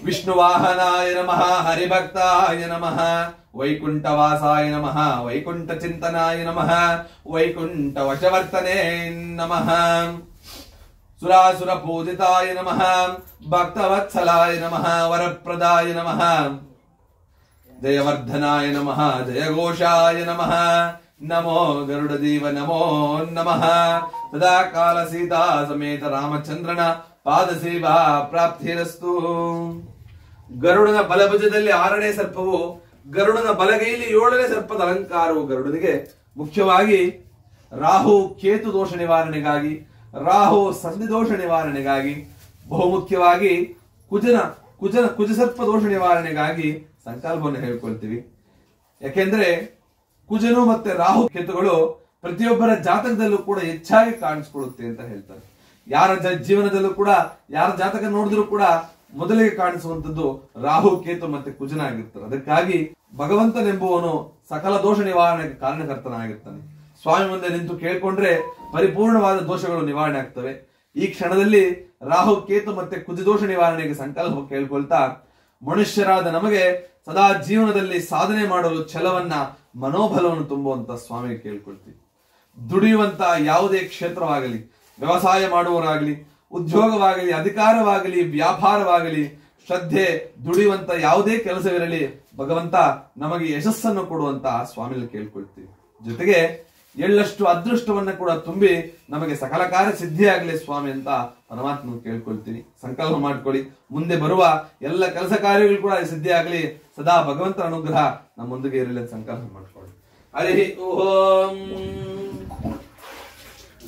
ವಿಷ್ಣುವಾಹನಾಯ ನಮಃ ಹರಿಭಕ್ತಾಯ ನಮಃ ವೈಕುಂಠವಾಸಾಯ ನಮಃ ವೈಕುಂಠಚಿಂತನಾಯ ನಮಃ ವೈಕುಂಠವಶವರ್ತನೇ ನಮಃ ಸುರಾಸುರ ಪೂಜಿತಾಯ ನಮಃ ಭಕ್ತವತ್ಸಲಾಯ ನಮಃ ವರಪ್ರದಾಯ ನಮಃ ಜಯವರ್ಧನಾಯ ನಮಃ ಜಯಘೋಷಾಯ ನಮಃ ನಮೋ ಗರುಡದೇವ ನಮೋ ನಮಃ. ಸದಾ ಕಾಲ ಸೀತಾ ಸಮೇತ ರಾಮಚಂದ್ರನ ಪಾದ ಸೇವಾ ಪ್ರಾಪ್ತಿರಸ್ತು. ಗರುಡನ ಬಲಭುಜದಲ್ಲಿ 6ನೇ ಸರ್ಪವು, ಗರುಡನ ಬಲಗೈಲಿ 7ನೇ ಸರ್ಪದ ಅಲಂಕಾರವು ಗರುಡನಿಗೆ ಮುಖ್ಯವಾಗಿ ರಾಹು ಕೇತು ದೋಷ ನಿವಾರಣೆಗಾಗಿ, ರಾಹು ಸಂಧಿ ದೋಷ ನಿವಾರಣೆಗಾಗಿ, ಬಹುಮುಖ್ಯವಾಗಿ ಕುಜಸರ್ಪ ದೋಷ ನಿವಾರಣೆಗಾಗಿ ಸಂಕಲ್ಪವನ್ನು ಹೇಳ್ಕೊಳ್ತೀವಿ. ಯಾಕೆಂದ್ರೆ ಕುಜನು ಮತ್ತೆ ರಾಹು ಕೇತುಗಳು ಪ್ರತಿಯೊಬ್ಬರ ಜಾತಕದಲ್ಲೂ ಕೂಡ ಹೆಚ್ಚಾಗಿ ಕಾಣಿಸ್ಕೊಳ್ಳುತ್ತೆ ಅಂತ ಹೇಳ್ತಾರೆ. ಯಾರ ಜೀವನದಲ್ಲೂ ಕೂಡ ಯಾರ ಜಾತಕ ನೋಡಿದ್ರು ಕೂಡ ಮೊದಲಿಗೆ ಕಾಣಿಸುವಂತದ್ದು ರಾಹು, ಕೇತು ಮತ್ತೆ ಕುಜನ ಆಗಿರ್ತಾರೆ. ಅದಕ್ಕಾಗಿ ಭಗವಂತನೆಂಬುವನು ಸಕಲ ದೋಷ ನಿವಾರಣೆಗೆ ಕಾರಣಕರ್ತನಾಗಿರ್ತಾನೆ. ಸ್ವಾಮಿ ಮುಂದೆ ನಿಂತು ಕೇಳ್ಕೊಂಡ್ರೆ ಪರಿಪೂರ್ಣವಾದ ದೋಷಗಳು ನಿವಾರಣೆ ಆಗ್ತವೆ. ಈ ಕ್ಷಣದಲ್ಲಿ ರಾಹು, ಕೇತು ಮತ್ತೆ ಕುಜದೋಷ ನಿವಾರಣೆಗೆ ಸಂಕಲ್ಪ ಕೇಳ್ಕೊಳ್ತಾ ಮನುಷ್ಯರಾದ ನಮಗೆ ಸದಾ ಜೀವನದಲ್ಲಿ ಸಾಧನೆ ಮಾಡಲು ಛಲವನ್ನ, ಮನೋಬಲವನ್ನು ತುಂಬುವಂತ ಸ್ವಾಮಿಗೆ ಕೇಳ್ಕೊಳ್ತೀವಿ. ದುಡಿಯುವಂತ ಯಾವುದೇ ಕ್ಷೇತ್ರವಾಗಲಿ, ವ್ಯವಸಾಯ ಮಾಡುವವರಾಗಲಿ, ಉದ್ಯೋಗವಾಗಲಿ, ಅಧಿಕಾರವಾಗಲಿ, ವ್ಯಾಪಾರವಾಗಲಿ, ಶ್ರದ್ಧೆ, ದುಡಿಯುವಂತ ಯಾವುದೇ ಕೆಲಸವಿರಲಿ, ಭಗವಂತ ನಮಗೆ ಯಶಸ್ಸನ್ನು ಕೊಡುವಂತ ಸ್ವಾಮಿಯಲ್ಲಿ ಕೇಳ್ಕೊಳ್ತೀವಿ. ಜೊತೆಗೆ ಎಳ್ಳಷ್ಟು ಅದೃಷ್ಟವನ್ನ ಕೂಡ ತುಂಬಿ ನಮಗೆ ಸಕಲ ಕಾರ್ಯ ಸಿದ್ಧಿಯಾಗಲಿ ಸ್ವಾಮಿ ಅಂತ ಪರಮಾತ್ಮ ಕೇಳ್ಕೊಳ್ತೀನಿ. ಸಂಕಲ್ಪ ಮಾಡ್ಕೊಳ್ಳಿ, ಮುಂದೆ ಬರುವ ಎಲ್ಲ ಕೆಲಸ ಕಾರ್ಯಗಳು ಕೂಡ ಸಿದ್ಧಿ ಆಗಲಿ, ಸದಾ ಭಗವಂತನ ಅನುಗ್ರಹ ನಮ್ಮೊಂದಿಗೆ ಇರಲಿ ಅಂತ ಸಂಕಲ್ಪ ಮಾಡ್ಕೊಳ್ಳಿ. ಹರಿ ಓಂ.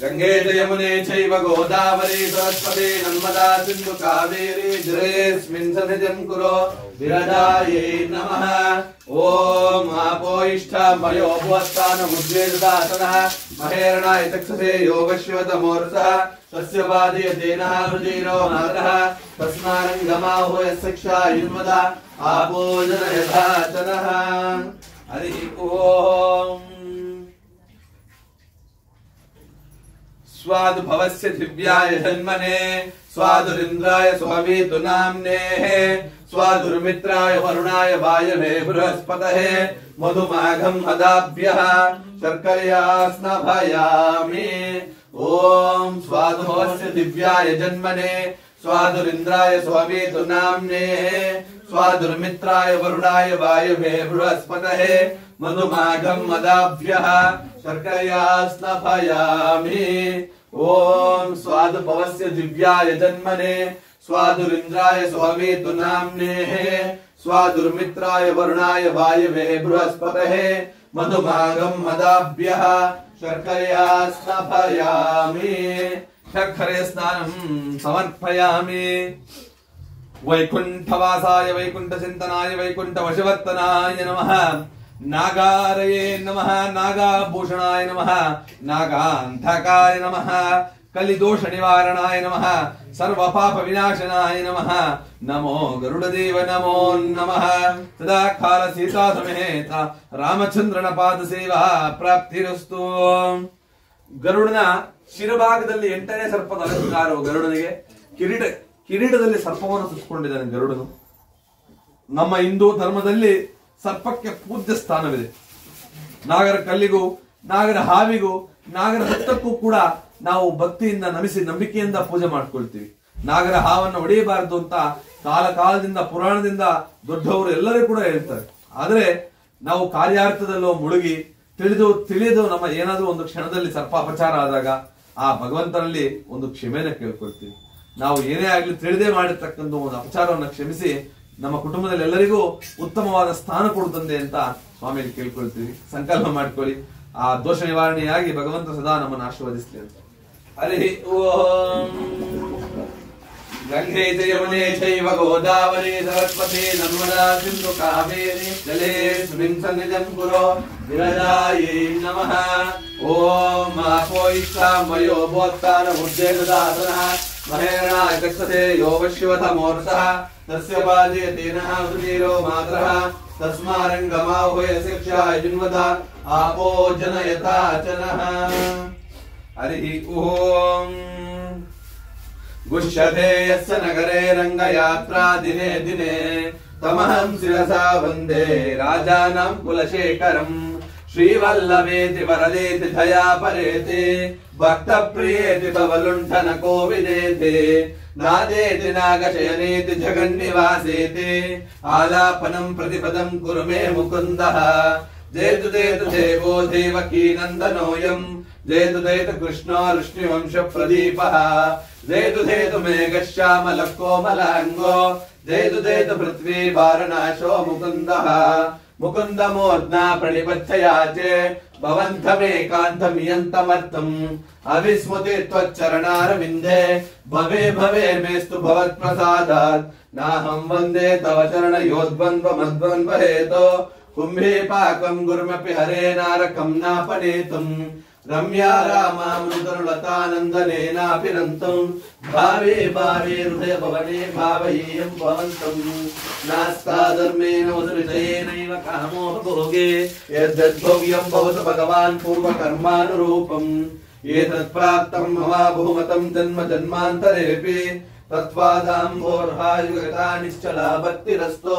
ಗಂಗೆ ಯಮುನೆ ಚೈವ ಗೋದಾವರಿ ಸರಸ್ವತಿ ನರ್ಮದಾ ಸಿಂಧು ಕಾವೇರಿ ಜಲೇಸ್ಮಿನ್ ಸನ್ನಿಧಿಂ ಕುರು ವಿರಜಾಯೈ ನಮಃ. ಓಂ ಆಪೋ ಇಷ್ಟ ಮಯೋ ಭುವತ್ತಾನ ಮುದ್ವೇದಾಸನಃ ಮಹೇರಣಾಯ ಚಕ್ಷಸೇ ಯೋಗಶ್ವತಮೂರ್ತಃ ತಸ್ಯ ಪಾದಯತೇನ ರುಜಿರೋ ಮಾತರಃ ತಸ್ಮಾರಂಗಮಾಹೋ ಯಸ್ಸಕ್ಷಾ ಯುನ್ಮದ ಆಪೋ ಜನಯಥಾಚನಃ. ಹರಿ ಓಂ. स्वादुभवस्य दिव्याय जन्मने स्वादुरिन्द्राय स्वामीतु नाम्ने स्वादुर्मित्राय वरुणाय वायवे बृहस्पतये मधुमाघं हदाभ्यः शर्करया स्नापयामि. ओम स्वादुभवस्य दिव्याय जन्मने स्वादुरिन्द्राय स्वामीतु नाम्ने स्वादुर्मित्राय वरुणाय वायवे बृहस्पतये मधुमाघं मदाभ्यः शर्करया स्नापयामि. ओम स्वादुभवस्य दिव्याय जन्मने स्वादुरिन्द्राय स्वामीतु नाम्ने स्वादुर्मित्राय वरुणाय वायवे बृहस्पतये मधुमाघं मदाभ्यः शर्करया स्नापयामि. शर्करे स्नानं समर्पयामि. वैकुंठवासाय वैकुंठचिंतनाय वैकुंठवशवर्तनाय नमः. नागारये नमः. नागाभूषणाय नमः. नागांधकाय नमः. कलिदोष निवारणाय नमः. सर्वपाप विनाशनाय नमः. नमो गरुडदेव नमो नमः. सदा काल सीता समेत ರಾಮಚಂದ್ರನ ಪಾದ ಸೇವಾ ಪ್ರಾಪ್ತಿರಸ್ತು. ಗರುಡನ ಶಿರಭಾಗದಲ್ಲಿ 8ನೇ ಸರ್ಪದ ಅಲಂಕಾರವು ಗರುಡನಿಗೆ. ಕಿರೀಟದಲ್ಲಿ ಸರ್ಪವನ್ನು ಸುತ್ತಕೊಂಡಿದ್ದಾನೆ ಗರುಡನು. ನಮ್ಮ ಹಿಂದೂ ಧರ್ಮದಲ್ಲಿ ಸರ್ಪಕ್ಕೆ ಪೂಜ್ಯ ಸ್ಥಾನವಿದೆ. ನಾಗರ ಕಲ್ಲಿಗೂ, ನಾಗರ ಹಾವಿಗೂ, ನಾಗರ ಹತ್ತಕ್ಕೂ ಕೂಡ ನಾವು ಭಕ್ತಿಯಿಂದ ನಮಿಸಿ ನಂಬಿಕೆಯಿಂದ ಪೂಜೆ ಮಾಡ್ಕೊಳ್ತೀವಿ. ನಾಗರ ಹಾವನ್ನು ಹೊಡೆಯಬಾರದು ಅಂತ ಕಾಲದಿಂದ ಪುರಾಣದಿಂದ ದೊಡ್ಡವರು ಎಲ್ಲರೂ ಕೂಡ ಹೇಳ್ತಾರೆ. ಆದ್ರೆ ನಾವು ಕಾರ್ಯಾರ್ಥದಲ್ಲೋ ಮುಳುಗಿ ತಿಳಿದು ನಮ್ಮ ಏನಾದ್ರೂ ಒಂದು ಕ್ಷಣದಲ್ಲಿ ಸರ್ಪ ಅಪಚಾರ ಆದಾಗ ಆ ಭಗವಂತನಲ್ಲಿ ಒಂದು ಕ್ಷಮೆನ ಕೇಳ್ಕೊಳ್ತೀವಿ. ನಾವು ಏನೇ ಆಗ್ಲಿ ತಿಳಿದೇ ಮಾಡಿರ್ತಕ್ಕಂಥ ಒಂದು ಅಪಚಾರವನ್ನು ಕ್ಷಮಿಸಿ ನಮ್ಮ ಕುಟುಂಬದಲ್ಲಿ ಎಲ್ಲರಿಗೂ ಉತ್ತಮವಾದ ಸ್ಥಾನ ಕೊಡುತ್ತಂದೆ ಅಂತ ಸ್ವಾಮಿಯಲ್ಲಿ ಕೇಳ್ಕೊಳ್ತೀವಿ. ಸಂಕಲ್ಪ ಮಾಡ್ಕೊಳ್ಳಿ. ಆ ದೋಷ ನಿವಾರಣೆಯಾಗಿ ಭಗವಂತ ಸದಾ ನಮ್ಮನ್ನು ಆಶೀರ್ವದಿಸಲಿ ಅಂತ. ಹರಿ ಓಂ. ಗಂಗೆ ಯಮುನೆ ಚೈವ ಗೋದಾವರಿ ಸರಸ್ವತಿ ನರ್ಮದಾ ಸಿಂಧು ಕಾವೇರಿ ಜಲೇಸ್ಮಿನ್ ಸನ್ನಿಧಿಂ ಕುರು ವಿರಜಾಯೈ ನಮಃ. ಓಂ ಆಪೋ ಇಷ್ಟ ಮಯೋ ಭುವತ್ತಾನ ಮುದ್ವೇದಾಸನಃ ಮಹೇರಣಾಯ ಚಕ್ಷಸೇ ಯೋಗಶ್ವತಮೂರ್ತಃ ತಸ್ಯ ಪಾದಯತೇನ ರುಜಿರೋ ಮಾತರಃ ತಸ್ಮಾರಂಗಮಾಹೋ ಯಸ್ಸಕ್ಷಾ ಯುನ್ಮದ ಆಪೋ ಜನಯಥಾಚನಃ. ಹರಿ ಓಂ. ಗುಷ್ಯತೆ ಯಸ್ಯ ನಗರೆ ರಂಗಯಾತ್ರಾ ದಿನೇ ದಿನೇ ತಮಹಂ ಶಿರಸಾ ವಂದೇ ರಾಜಾನಾಂ ಕುಲಶೇಖರಂ. ಶ್ರೀವಲ್ಲಭೇತಿ ವರದೇತಿ ದಯಾಪರೇತಿ ಭಕ್ತ ಪ್ರಿಯೇತಿ ಭವಲುಂಠನ ಕೋವಿದೇತಿ ನಾದೇತಿ ನಾಗಶಯನೇತಿ ಜಗನ್ನಿವಾಸೇತಿ ಆಲಾಪನಂ ಪ್ರತಿಪದಂ ಕುರು ಮೇ ಮುಕುಂದಃ. ಜಯತು ಜಯತು ದೇವೋ ದೇವಕೀ ನಂದನೋಯಂ ಜಯತು ಜಯತು ಕೃಷ್ಣೋ ಋಷ್ಣಿವಂಶ ಪ್ರದೀಪಃ. ಜಯತು ಜಯತು ಮೇಘಶ್ಯಾಮಲ ಕೋಮಲಾಂಗೋ ಜಯತು ಜಯತು ಪೃಥ್ವೀ ವಾರಣಾಶೋ ಮುಕುಂದಃ. ಮುಕುಂದ ಮೂರ್ಧ್ನಾ ಪ್ರಣಿಪಥಯಾಚೆ ಭವಂತಮೇಕಾಂತಮಿಯಂತಮರ್ಥಂ ಅವಿಸ್ಮೃತಿ ತ್ವಚ್ಚರಣಾರವಿಂದೇ ಭವೆ ಭವೆ ಮೇಸ್ತು ಭವತ್ಪ್ರಸಾದಾತ್ ನಾಹಂ ವಂದೇ ತವ ಚರಣಯೋದ್ವಂದ್ವ ಮದ್ವಂದ್ವ ಹೇತೋ ಕುಂಭೀಪಾಕಂ ಗುರುಮಪಿ ಹರೇ ನಾರಕಂ ನಾಪನೇತುಂ ರಮ್ಯಾ ರಾಮಾಮೃತರುಲತಾನಂದನೇನಾಭಿರಂತಂ ಭಾವೇ ಭಾವೇ ಹೃದಯ ಭವನೇ ಭಾವಯೇಯಂ ಭವಂತಂ ನಾಸ್ತಾ ಧರ್ಮೇಣ ವಸುರಿತಯೇನೈವ ಕಾಮೋ ಭೋಗೆ ಯದ್ಭವ್ಯಂ ಭವತು ಭಗವಾನ್ ಪೂರ್ವಕರ್ಮಾನುರೂಪಂ ಏತತ್ ಪ್ರಾಪ್ತಂ ಮಮ ಬಹುಮತಂ ಜನ್ಮ ಜನ್ಮಾಂತರೇಪಿ ತತ್ವಾದಾಂಬೋರ್ಹಾಯುಗತಾ ನಿಶ್ಚಲಾ ಭಕ್ತಿರಸ್ತೋ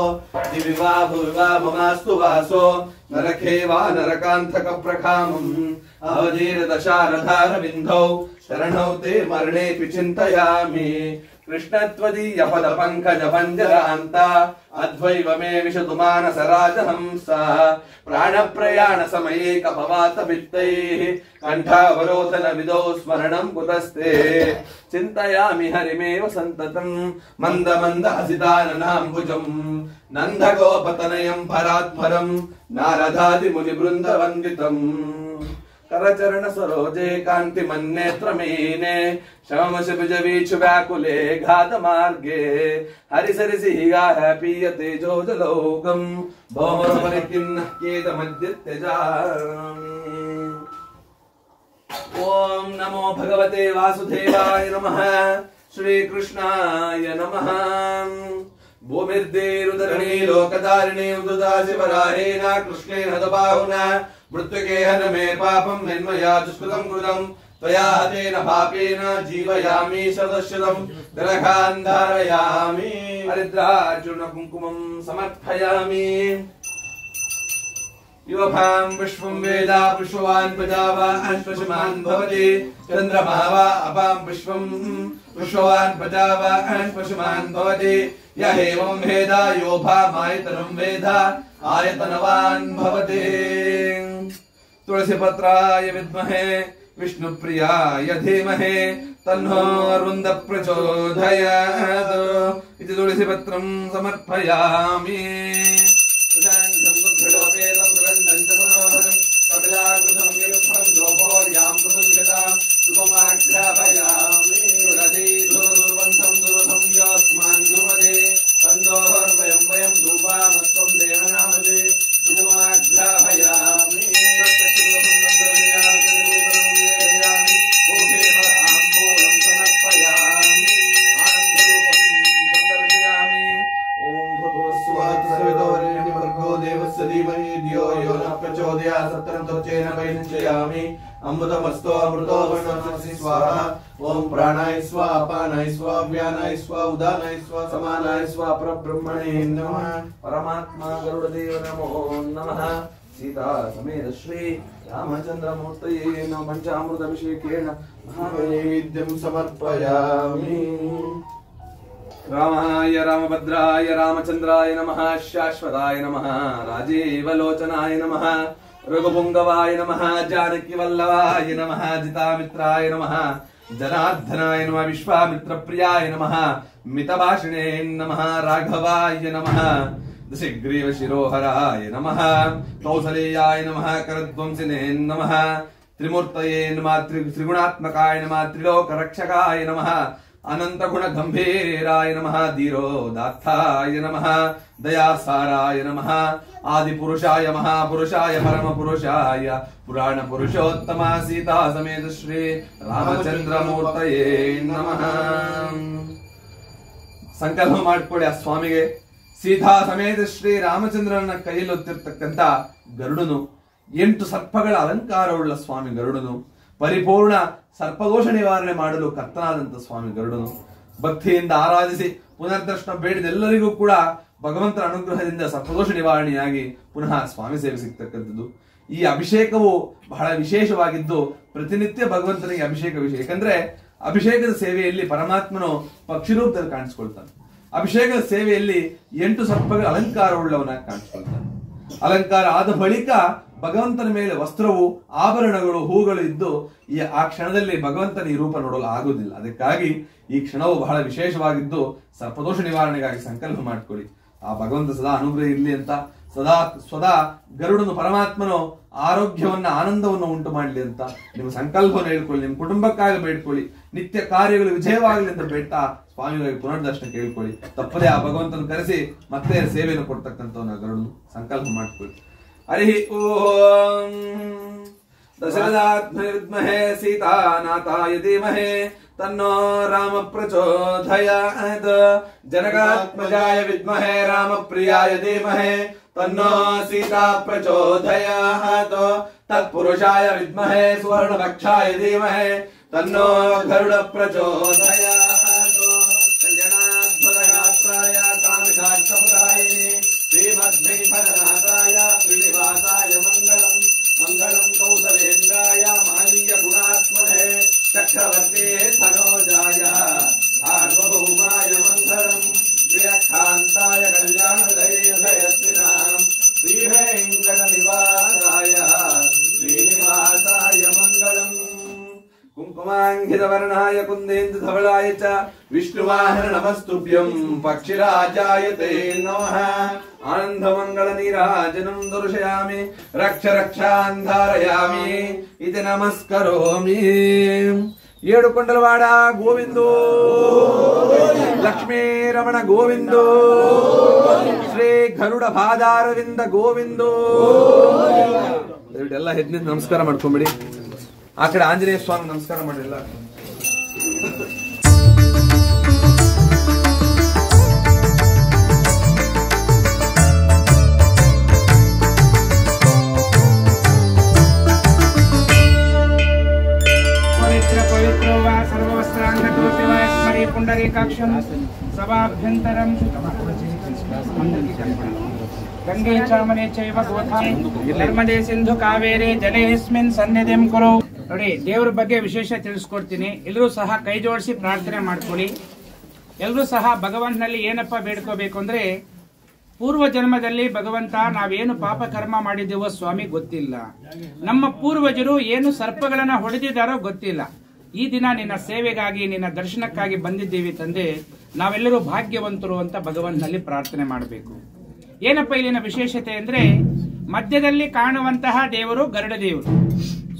ದಿವಿವಾ ಭುವಿವಾ ಮಮಾಸ್ತು ವಾಸೋ ನರಕೇ ವಾ ನರಕಾಂತಕ ಪ್ರಕಾಮಂ ಅವಧೀರ ದಶಾರಥಾರವಿಂಧೌ ಶರಣೌ ತೇ ಮರಣೇಪಿ ಚಿಂತಯಾಮಿ ಕೃಷ್ಣತ್ವದೀಯ ಪದ ಪಂಕಜ ಪಂಜರಾಂತ ಅದ್ವೈವ ಮೇ ವಿಶತು ಮಾನಸ ರಾಜಹಂಸ ಪ್ರಾಣ ಪ್ರಯಾಣ ಸಮಯೇಕ ಭವಾತ ಭಿತ್ತೈಃ ಕಂಠಾವರೋಧನ ವಿದೋ ಸ್ಮರಣಂ ಕುತಸ್ತೆ ಚಿಂತಯಾಮಿ ಹರಿಮೇವ ಸಂತತಂ ಮಂದ ಮಂದ ಹಸಿತಾನನಾಂಬುಜಂ ನಂದಗೋಪತನಯಂ ಪರಾತ್ಪರಂ ನಾರದಾದಿ ಮುನಿ ಬೃಂದ ವಂದಿತಂ करचरण सरोजे कांति मन्नेत्र मीने शमश भुज वीचु व्याकुले घात मार्गे हरिसरिसि हिगा पीयते जोजलोकं भौमर परिकिन्न केद मध्य त्यजामि। ओम नमो भगवते वासुदेवाय नमः। श्री कृष्णाय नमः। भूमिर्देरुदरणी लोकधारिणी उदुदासि वराहेन कृष्णेन हतबाहुना मृत्युकेहन मे पापं यन्मया दुष्कृतं कृतं त्वया हतेन पापेन जीवयामि सदस्यतं तिलकान् धारयामि हरिद्रार्जुन कुङ्कुमं समर्पयामि। युवभां विश्वं वेद पुष्पवान् प्रजावान् पशुमान् भवति चन्द्रमा वा अपां विश्वं पुष्पवान् प्रजावान् पशुमान् भवति य एवं वेद यो भामायतनं वेद आयतनवान् भवति। तुलसी पत्राय विद्महे विष्णुप्रियाय धीमहि तन्नो अरुन्द प्रचोदयात् इति तुलसी पत्रं समर्पयामि। अमृतमस्तो अमृतो वर्णमसि स्वाहा। ओम प्राणाय स्वाहा अपानाय स्वाहा व्यानाय स्वाहा उदानाय स्वाहा समानाय स्वाहा परब्रह्मणे नमः। परमात्मा गरुड़देव नमो नमः। सीता समेत श्री रामचंद्र मूर्तये नमः। पंचामृत अभिषेकेन महानैवेद्यं समर्पयामि। रामाय रामभद्राय रामचंद्राय नमः। शाश्वताय नमः। राजीवलोचनाय नमः। रघुपुंगवाय नमः। जानकी वल्लभाय नमः। जितामित्राय नमः। जनार्दनाय नमः। विश्वामित्र प्रियाय नमः। मितभाषिणे नमः। राघवाय नमः। दशग्रीव शिरोहराय नमः। कौसलेयाय नमः। करध्वंसिने नमः। त्रिमूर्तये नमः। त्रिगुणात्मकाय नमः। त्रिलोक रक्षकाय नमः। अनंत गुण गंभीराय नमः। धीरोदात्ताय नमः। दयासाराय नमः। आदि पुरुषाय महापुरुषाय परम पुरुषाय पुराण पुरुषोत्तम सीता समेत श्री रामचंद्र मूर्तये नमः। ಸಂಕಲ್ಪ ಮಾಡಿಕೊಳ್ಳಿ ಆ ಸ್ವಾಮಿಗೆ ಸೀತಾ ಸಮೇತ ಶ್ರೀ ರಾಮಚಂದ್ರನ ಕೈಯಲ್ಲೊತ್ತಿರ್ತಕ್ಕಂಥ ಗರುಡನು 8 ಸರ್ಪಗಳ ಅಲಂಕಾರವುಳ್ಳ ಸ್ವಾಮಿ ಗರುಡನು ಪರಿಪೂರ್ಣ ಸರ್ಪದೋಷ ನಿವಾರಣೆ ಮಾಡಲು ಕರ್ತನಾದಂತ ಸ್ವಾಮಿ ಗರುಡನು ಭಕ್ತಿಯಿಂದ ಆರಾಧಿಸಿ ಪುನರ್ದರ್ಶನ ಬೇಡಿದೆಲ್ಲರಿಗೂ ಕೂಡ ಭಗವಂತನ ಅನುಗ್ರಹದಿಂದ ಸರ್ಪದೋಷ ನಿವಾರಣೆಯಾಗಿ ಪುನಃ ಸ್ವಾಮಿ ಸೇವೆ ಸಿಗ್ತಕ್ಕಂಥದ್ದು। ಈ ಅಭಿಷೇಕವು ಬಹಳ ವಿಶೇಷವಾಗಿದ್ದು ಪ್ರತಿನಿತ್ಯ ಭಗವಂತನಿಗೆ ಅಭಿಷೇಕ ವಿಷಯ, ಯಾಕಂದ್ರೆ ಅಭಿಷೇಕದ ಸೇವೆಯಲ್ಲಿ ಪರಮಾತ್ಮನು ಪಕ್ಷಿ ರೂಪದಲ್ಲಿ ಕಾಣಿಸ್ಕೊಳ್ತಾನೆ. ಅಭಿಷೇಕದ ಸೇವೆಯಲ್ಲಿ 8 ಸರ್ಪಗಳ ಅಲಂಕಾರವುಳ್ಳವನಾಗಿ ಕಾಣಿಸ್ಕೊಳ್ತಾನೆ. ಅಲಂಕಾರ ಆದ ಬಳಿಕ ಭಗವಂತನ ಮೇಲೆ ವಸ್ತ್ರವು ಆಭರಣಗಳು ಹೂಗಳು ಇದ್ದು ಆ ಕ್ಷಣದಲ್ಲಿ ಭಗವಂತನ ಈ ರೂಪ ನೋಡಲು ಆಗುವುದಿಲ್ಲ. ಅದಕ್ಕಾಗಿ ಈ ಕ್ಷಣವು ಬಹಳ ವಿಶೇಷವಾಗಿದ್ದು ಸರ್ಪದೋಷ ನಿವಾರಣೆಗಾಗಿ ಸಂಕಲ್ಪ ಮಾಡಿಕೊಳ್ಳಿ. ಆ ಭಗವಂತ ಸದಾ ಅನುಗ್ರಹ ಇರಲಿ ಅಂತ ಸದಾ ಗರುಡನು ಪರಮಾತ್ಮನು ಆರೋಗ್ಯವನ್ನ ಆನಂದವನ್ನು ಉಂಟು ಮಾಡಲಿ ಅಂತ ನಿಮ್ಮ ಸಂಕಲ್ಪವನ್ನು ಹೇಳ್ಕೊಳ್ಳಿ. ನಿಮ್ಮ ಕುಟುಂಬಕ್ಕಾಗಿ ಬೇಡ್ಕೊಳ್ಳಿ. ನಿತ್ಯ ಕಾರ್ಯಗಳು ವಿಜಯವಾಗಲಿ ಅಂತ ಬೇಡ್ತಾ ಸ್ವಾಮಿಗಾಗಿ ಪುನರ್ದರ್ಶನ ಕೇಳ್ಕೊಳ್ಳಿ. ತಪ್ಪದೇ ಆ ಭಗವಂತನ ಕರೆಸಿ ಮತ್ತೆ ಸೇವೆಯನ್ನು ಕೊಡ್ತಕ್ಕಂಥವನ್ನ ಗರುಡನು ಸಂಕಲ್ಪ ಮಾಡಿಕೊಳ್ಳಿ. ಹರಿ ಓಂ दशरथात्मने विद्महे सीतानाथाय धीमहि तन्नो राम प्रचोदयात् जनकात्मजाय विद्महे रामप्रियाय धीमहि तन्नो सीता प्रचोदयात् तत्पुरुषाय विद्महे सुवर्णवक्षाय धीमहि तन्नो गरुड प्रचोदयात् कल्याणाद्भुतगात्राय कामितार्थप्रदायिने श्रीमद्वेङ्कटनाथाय श्रीनिवासाय मङ्गलम् मंगलम कौसलेन्द्राय मानीय गुणात्मने चक्रवर्ती तनोजाय सार्वभौमाय मंगलम श्रीअक्षान्ताय कल्याणदयस्विनाम श्रीवेङ्कटनिवासाय श्रीनिवासाय मंगलम कुङ्कुमाङ्कितवर्णाय कुन्देन्दुधवलाय च विष्णुवाहन नमस्तुभ्यं पक्षिराजाय ते नमः आनन्दमङ्गलनीराजनं दर्शयामि रक्ष रक्षान्धारयामि इति नमस्करोमि ಏಡುಕೊಂಡಲವಾಡ ಗೋವಿಂದೋ ಲಕ್ಷ್ಮೀ ರಮಣ ಗೋವಿಂದೋ ಶ್ರೀ ಗರುಡ ಪಾದಾರವಿಂದ ಗೋವಿಂದೋ ಎಲ್ಲ ಹೆಜ್ಜೆ ನಮಸ್ಕಾರ ಮಾಡ್ಕೊಂಬಿಡಿ ಆ ಕಡೆ ಆಂಜನೇಯ ಸ್ವಾಮಿ ನಮಸ್ಕಾರ ಮಾಡಿಲ್ಲ पुंडरीकाक्षं सभाभ्यन्तरं गंगे चामने चैव गोदावरी नर्मदे सिंधु कावेरी जलेस्मिन् सन्निधिं कुरु ನೋಡಿ ದೇವರ ಬಗ್ಗೆ ವಿಶೇಷ ತಿಳಿಸ್ಕೊಡ್ತೀನಿ ಎಲ್ಲರೂ ಸಹ ಕೈ ಜೋಡಿಸಿ ಪ್ರಾರ್ಥನೆ ಮಾಡ್ಕೊಳ್ಳಿ ಎಲ್ಲರೂ ಸಹ ಭಗವಂತನಲ್ಲಿ ಏನಪ್ಪ ಬೇಡ್ಕೋಬೇಕು ಅಂದ್ರೆ ಪೂರ್ವ ಜನ್ಮದಲ್ಲಿ ಭಗವಂತ ನಾವೇನು ಪಾಪ ಕರ್ಮ ಮಾಡಿದ್ದೇವೋ ಸ್ವಾಮಿ ಗೊತ್ತಿಲ್ಲ ನಮ್ಮ ಪೂರ್ವಜರು ಏನು ಸರ್ಪಗಳನ್ನ ಹೊಡೆದಿದ್ದಾರೋ ಗೊತ್ತಿಲ್ಲ ಈ ದಿನ ನಿನ್ನ ಸೇವೆಗಾಗಿ ನಿನ್ನ ದರ್ಶನಕ್ಕಾಗಿ ಬಂದಿದ್ದೀವಿ ತಂದೆ ನಾವೆಲ್ಲರೂ ಭಾಗ್ಯವಂತರು ಅಂತ ಭಗವಂತನಲ್ಲಿ ಪ್ರಾರ್ಥನೆ ಮಾಡಬೇಕು ಏನಪ್ಪ ಇಲ್ಲಿನ ವಿಶೇಷತೆ ಅಂದ್ರೆ ಮಧ್ಯದಲ್ಲಿ ಕಾಣುವಂತಹ ದೇವರು ಗರುಡ ದೇವರು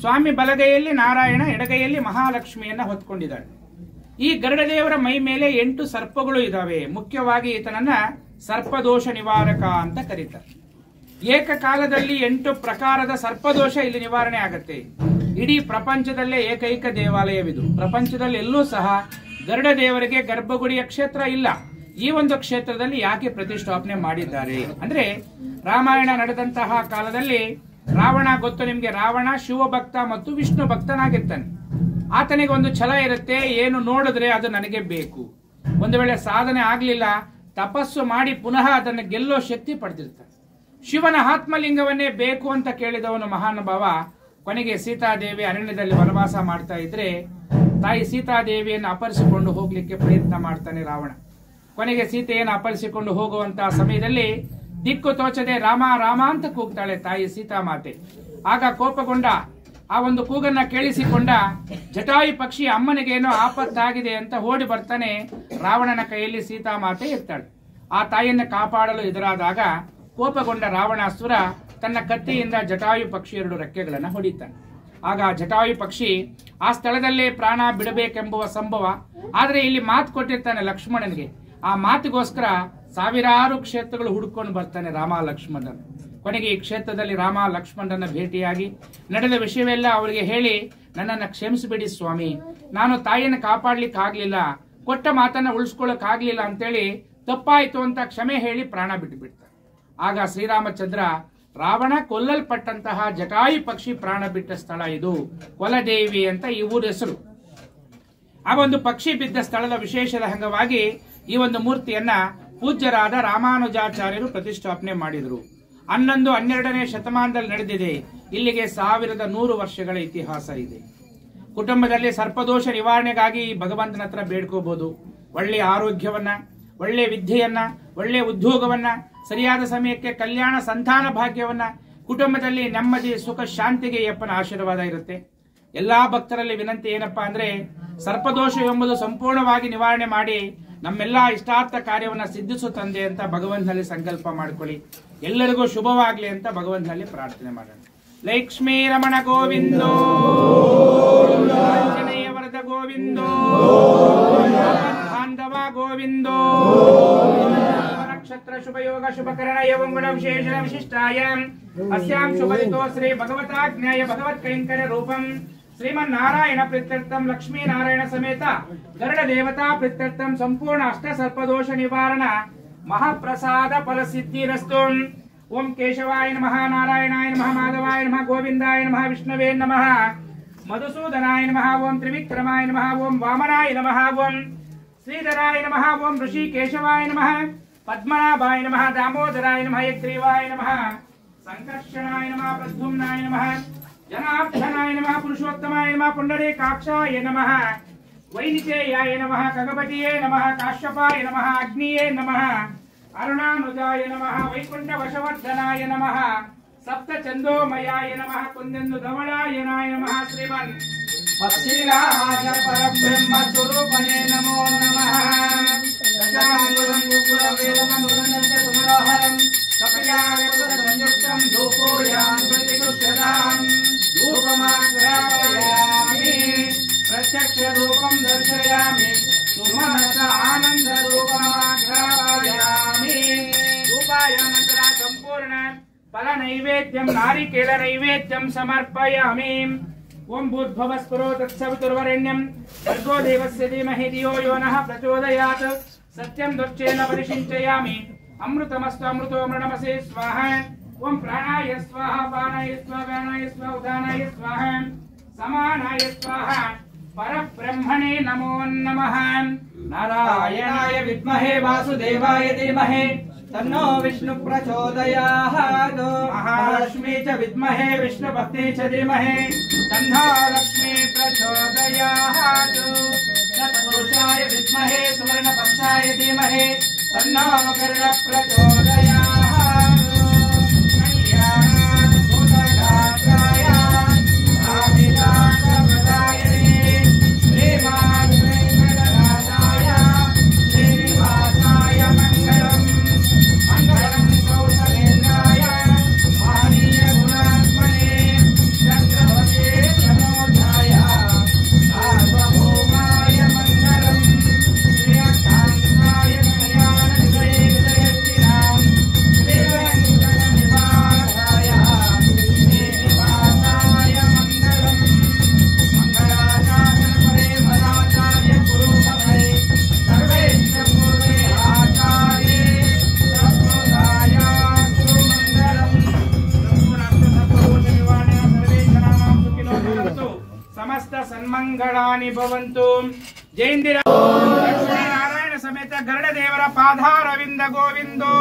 ಸ್ವಾಮಿ ಬಲಗೈಯಲ್ಲಿ ನಾರಾಯಣ ಎಡಗೈಯಲ್ಲಿ ಮಹಾಲಕ್ಷ್ಮಿಯನ್ನ ಹೊತ್ಕೊಂಡಿದ್ದಾಳೆ ಈ ಗರುಡ ದೇವರ ಮೈ ಮೇಲೆ 8 ಸರ್ಪಗಳು ಇದಾವೆ ಮುಖ್ಯವಾಗಿ ಈತನನ್ನ ಸರ್ಪದೋಷ ನಿವಾರಕ ಅಂತ ಕರೀತಾರೆ ಏಕಕಾಲದಲ್ಲಿ 8 ಪ್ರಕಾರದ ಸರ್ಪದೋಷ ಇಲ್ಲಿ ನಿವಾರಣೆ ಆಗುತ್ತೆ ಇಡೀ ಪ್ರಪಂಚದಲ್ಲೇ ಏಕೈಕ ದೇವಾಲಯವಿದು ಪ್ರಪಂಚದಲ್ಲಿ ಎಲ್ಲೂ ಸಹ ಗರುಡ ದೇವರಿಗೆ ಗರ್ಭಗುಡಿಯ ಕ್ಷೇತ್ರ ಇಲ್ಲ ಈ ಒಂದು ಕ್ಷೇತ್ರದಲ್ಲಿ ಯಾಕೆ ಪ್ರತಿಷ್ಠಾಪನೆ ಮಾಡಿದ್ದಾರೆ ಅಂದ್ರೆ ರಾಮಾಯಣ ನಡೆದಂತಹ ಕಾಲದಲ್ಲಿ ರಾವಣ ಗೊತ್ತು ನಿಮ್ಗೆ ರಾವಣ ಶಿವಭಕ್ತ ಮತ್ತು ವಿಷ್ಣು ಭಕ್ತನಾಗಿರ್ತಾನೆ ಆತನಿಗೆ ಒಂದು ಛಲ ಇರುತ್ತೆ ಏನು ನೋಡಿದ್ರೆ ಅದು ನನಗೆ ಬೇಕು ಒಂದು ವೇಳೆ ಸಾಧನೆ ಆಗ್ಲಿಲ್ಲ ತಪಸ್ಸು ಮಾಡಿ ಪುನಃ ಅದನ್ನು ಗೆಲ್ಲೋ ಶಕ್ತಿ ಪಡೆದಿರ್ತಾನೆ ಶಿವನ ಆತ್ಮಲಿಂಗವನ್ನೇ ಬೇಕು ಅಂತ ಕೇಳಿದವನು ಮಹಾನುಭಾವ ಕೊನೆಗೆ ಸೀತಾದೇವಿ ಅರಣ್ಯದಲ್ಲಿ ವನವಾಸ ಮಾಡ್ತಾ ಇದ್ರೆ ತಾಯಿ ಸೀತಾದೇವಿಯನ್ನು ಅಪಹರಿಸಿಕೊಂಡು ಹೋಗ್ಲಿಕ್ಕೆ ಪ್ರಯತ್ನ ಮಾಡ್ತಾನೆ ರಾವಣ ಕೊನೆಗೆ ಸೀತೆಯನ್ನು ಅಪಹರಿಸಿಕೊಂಡು ಹೋಗುವಂತಹ ಸಮಯದಲ್ಲಿ ದಿಕ್ಕು ತೋಚದೆ ರಾಮ ರಾಮ ಅಂತ ಕೂಗ್ತಾಳೆ ತಾಯಿ ಸೀತಾಮಾತೆ ಆಗ ಕೋಪಗೊಂಡ ಆ ಒಂದು ಕೂಗನ್ನ ಕೇಳಿಸಿಕೊಂಡ ಜಟಾಯು ಪಕ್ಷಿ ಅಮ್ಮನಿಗೇನೋ ಆಪತ್ತಾಗಿದೆ ಅಂತ ಓಡಿ ಬರ್ತಾನೆ ರಾವಣನ ಕೈಯಲ್ಲಿ ಸೀತಾಮಾತೆ ಇರ್ತಾಳೆ ಆ ತಾಯಿಯನ್ನು ಕಾಪಾಡಲು ಎದುರಾದಾಗ ಕೋಪಗೊಂಡ ರಾವಣಾಸುರ ತನ್ನ ಕತ್ತಿಯಿಂದ ಜಟಾಯು ಪಕ್ಷಿ 2 ರೆಕ್ಕೆಗಳನ್ನು ಹೊಡಿತಾನೆ ಆಗ ಜಟಾಯು ಪಕ್ಷಿ ಆ ಸ್ಥಳದಲ್ಲೇ ಪ್ರಾಣ ಬಿಡಬೇಕೆಂಬುವ ಸಂಭವ ಆದ್ರೆ ಇಲ್ಲಿ ಮಾತು ಕೊಟ್ಟಿರ್ತಾನೆ ಲಕ್ಷ್ಮಣನಿಗೆ ಆ ಮಾತಿಗೋಸ್ಕರ ಸಾವಿರಾರು ಕ್ಷೇತ್ರಗಳು ಹುಡುಕೊಂಡು ಬರ್ತಾನೆ ರಾಮ ಲಕ್ಷ್ಮಣನ್ ಕೊನೆಗೆ ಈ ಕ್ಷೇತ್ರದಲ್ಲಿ ರಾಮ ಲಕ್ಷ್ಮಣನ ಭೇಟಿಯಾಗಿ ನಡೆದ ವಿಷಯವೆಲ್ಲ ಅವರಿಗೆ ಹೇಳಿ ನನ್ನನ್ನು ಕ್ಷಮಿಸಿಬಿಡಿ ಸ್ವಾಮಿ ನಾನು ತಾಯಿಯನ್ನು ಕಾಪಾಡ್ಲಿಕ್ಕೆ ಆಗ್ಲಿಲ್ಲ ಕೊಟ್ಟ ಮಾತನ್ನ ಉಳಿಸ್ಕೊಳ್ಳಕ್ ಆಗ್ಲಿಲ್ಲ ಅಂತೇಳಿ ತಪ್ಪಾಯ್ತು ಅಂತ ಕ್ಷಮೆ ಹೇಳಿ ಪ್ರಾಣ ಬಿಟ್ಟು ಬಿಡ್ತಾರೆ ಆಗ ಶ್ರೀರಾಮಚಂದ್ರ ರಾವಣ ಕೊಲ್ಲಲ್ಪಟ್ಟಂತಹ ಜಟಾಯು ಪಕ್ಷಿ ಪ್ರಾಣ ಬಿಟ್ಟ ಸ್ಥಳ ಇದು ಕೊಲದೇವಿ ಅಂತ ಈ ಊರ ಹೆಸರು ಆ ಒಂದು ಪಕ್ಷಿ ಬಿದ್ದ ಸ್ಥಳದ ವಿಶೇಷದ ಅಂಗವಾಗಿ ಈ ಒಂದು ಮೂರ್ತಿಯನ್ನ ಪೂಜ್ಯರಾದ ರಾಮಾನುಜಾಚಾರ್ಯರು ಪ್ರತಿಷ್ಠಾಪನೆ ಮಾಡಿದರು 11-12ನೇ ಶತಮಾನದಲ್ಲಿ ನಡೆದಿದೆ ಇಲ್ಲಿಗೆ 1100 ವರ್ಷಗಳ ಇತಿಹಾಸ ಇದೆ ಕುಟುಂಬದಲ್ಲಿ ಸರ್ಪದೋಷ ನಿವಾರಣೆಗಾಗಿ ಭಗವಂತನ ಹತ್ರ ಬೇಡ್ಕೋಬಹುದು ಒಳ್ಳೆಯ ಆರೋಗ್ಯವನ್ನ ಒಳ್ಳೆ ವಿದ್ಯೆಯನ್ನ ಒಳ್ಳೆ ಉದ್ಯೋಗವನ್ನ ಸರಿಯಾದ ಸಮಯಕ್ಕೆ ಕಲ್ಯಾಣ ಸಂತಾನ ಭಾಗ್ಯವನ್ನ ಕುಟುಂಬದಲ್ಲಿ ನೆಮ್ಮದಿ ಸುಖ ಶಾಂತಿಗೆ ಯಪ್ಪನ ಆಶೀರ್ವಾದ ಇರುತ್ತೆ ಎಲ್ಲಾ ಭಕ್ತರಲ್ಲಿ ವಿನಂತಿ ಏನಪ್ಪಾ ಅಂದ್ರೆ ಸರ್ಪದೋಷ ಎಂಬುದು ಸಂಪೂರ್ಣವಾಗಿ ನಿವಾರಣೆ ಮಾಡಿ ನಮ್ಮೆಲ್ಲಾ ಇಷ್ಟಾರ್ಥ ಕಾರ್ಯವನ್ನ ಸಿದ್ಧಿಸು ತಂದೆ ಅಂತ ಭಗವಂತನಲ್ಲಿ ಸಂಕಲ್ಪ ಮಾಡ್ಕೊಳ್ಳಿ ಎಲ್ಲರಿಗೂ ಶುಭವಾಗ್ಲಿ ಅಂತ ಭಗವಂತನಲ್ಲಿ ಪ್ರಾರ್ಥನೆ ಮಾಡೋಣ ಲಕ್ಷ್ಮೀ ರಮಣ ಗೋವಿಂದೋ ಆಂಜನೇಯ ವರದ ಗೋವಿಂದೋ ಬಾಂಧವ ಗೋವಿಂದೋ ರಕ್ಷ नक्षत्र शुभ योग शुभकरण एवं गुण विशेष विशिष्टायां अस्यां शुभदितो श्री भगवताज्ञाय भगवत कैंकर्य रूपम श्रीमन्नारायण प्रीत्यर्थम लक्ष्मी नारायण समेत गरुड़ देवता प्रीत्यर्थम संपूर्ण अष्ट सर्पदोष निवारण महाप्रसाद फल सिद्धिरस्तु। ओम केशवाय नमः, नारायणाय नमः, माधवाय नमः, गोविंदाय नमः, विष्णवे नमः, मधुसूदनाय नमः, ओम त्रिविक्रमाय नमः, ओम वामनाय नमः, ओम श्रीधराय नमः, ओम ऋषिकेशवाय नमः, पद्मनाभाय नमः, दामोदराय नमः, यग्रीवाय नमः, संकर्षणाय नमः, प्रद्युम्नाय नमः, जनार्दनाय नमः, पुरुषोत्तमाय नमः, पुंडरीकाक्षाय नमः, वैनितेयाय नमः, खगपतिये नमः, काश्यपाय नमः, अग्निये नमः, अरुणानुजाय नमः, वैकुंठ वशवर्धनाय नमः, सप्तचंदोमयाय नमः, कुंदेन्दु धवलायनाय नमः, श्रीमन् पक्षिराज परब्रह्म स्वरूपने नमो नमः। गजाननं गुरुवेदमनुरञ्जन सुमनोहरं कपयावसरसंयुक्तं धूपोयां प्रतिगृह्यतां धूपमाग्रापयामि प्रत्यक्षरूपं दर्शयामि सुमनस आनन्दरूपमाग्रापयामि। धूपायामन्तरा सम्पूर्ण फलनैवेद्यं नारिकेल नैवेद्यं समर्पयामि। ओम भूर्भुवस्फुरो तत्सवितुर्वरेण्यं भर्गो देवस्य धीमहि धियो यो नः प्रचोदयात् सत्यं दुर्चेन परिशिञ्चयामि अमृतमस्तु अमृतो मृणमसे स्वाहा। ओम प्राणाय स्वाहा, पानाय स्वाहा, व्यानाय स्वाहा, उदानाय स्वाहा, समानाय स्वाहा, परब्रह्मणे नमो नमः। नारायणाय विद्महे वासुदेवाय धीमहि तन्नो विष्णु प्रचोदयात्। महालक्ष्मी च विद्महे विष्णुभक्ति च धीमहि तन्नो लक्ष्मी प्रचोदयात्। शतपुरुषाय विद्महे सुवर्णपक्षाय धीमहि तन्नो गरुड प्रचोदयात्। कल्याणात् भूतगात्राय आदिनाथप्रदायिने श्रीमान् वेङ्कटनाथाय श्रीनिवासाय मङ्गलम्। मंगलम कौशलेन्द्राय महनीय गुणात्मने चक्रवर्ती प्रमोदाय सार्वभौमाय मंगलम। श्रेयकान्ताय कल्याणनिधये हृदयस्थिरां श्रीवेङ्कटनिवासाय श्रीनिवासाय मंगलम। मंगलाचार्य परे भराचार्य गुरुभवे सर्वेश्च पूर्वे आचार्ये समस्त सन्मंगलानि भवन्तु। जय इंदिरा। लक्ष्मी नारायण समेत गरुड़ देवर पादारविंद गोविंदो।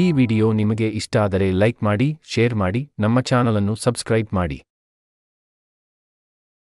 ಈ ವಿಡಿಯೋ ನಿಮಗೆ ಇಷ್ಟ ಆದರೆ ಲೈಕ್ ಮಾಡಿ, ಶೇರ್ ಮಾಡಿ, ನಮ್ಮ ಚಾನಲ್ ಅನ್ನು ಸಬ್ಸ್ಕ್ರೈಬ್ ಮಾಡಿ.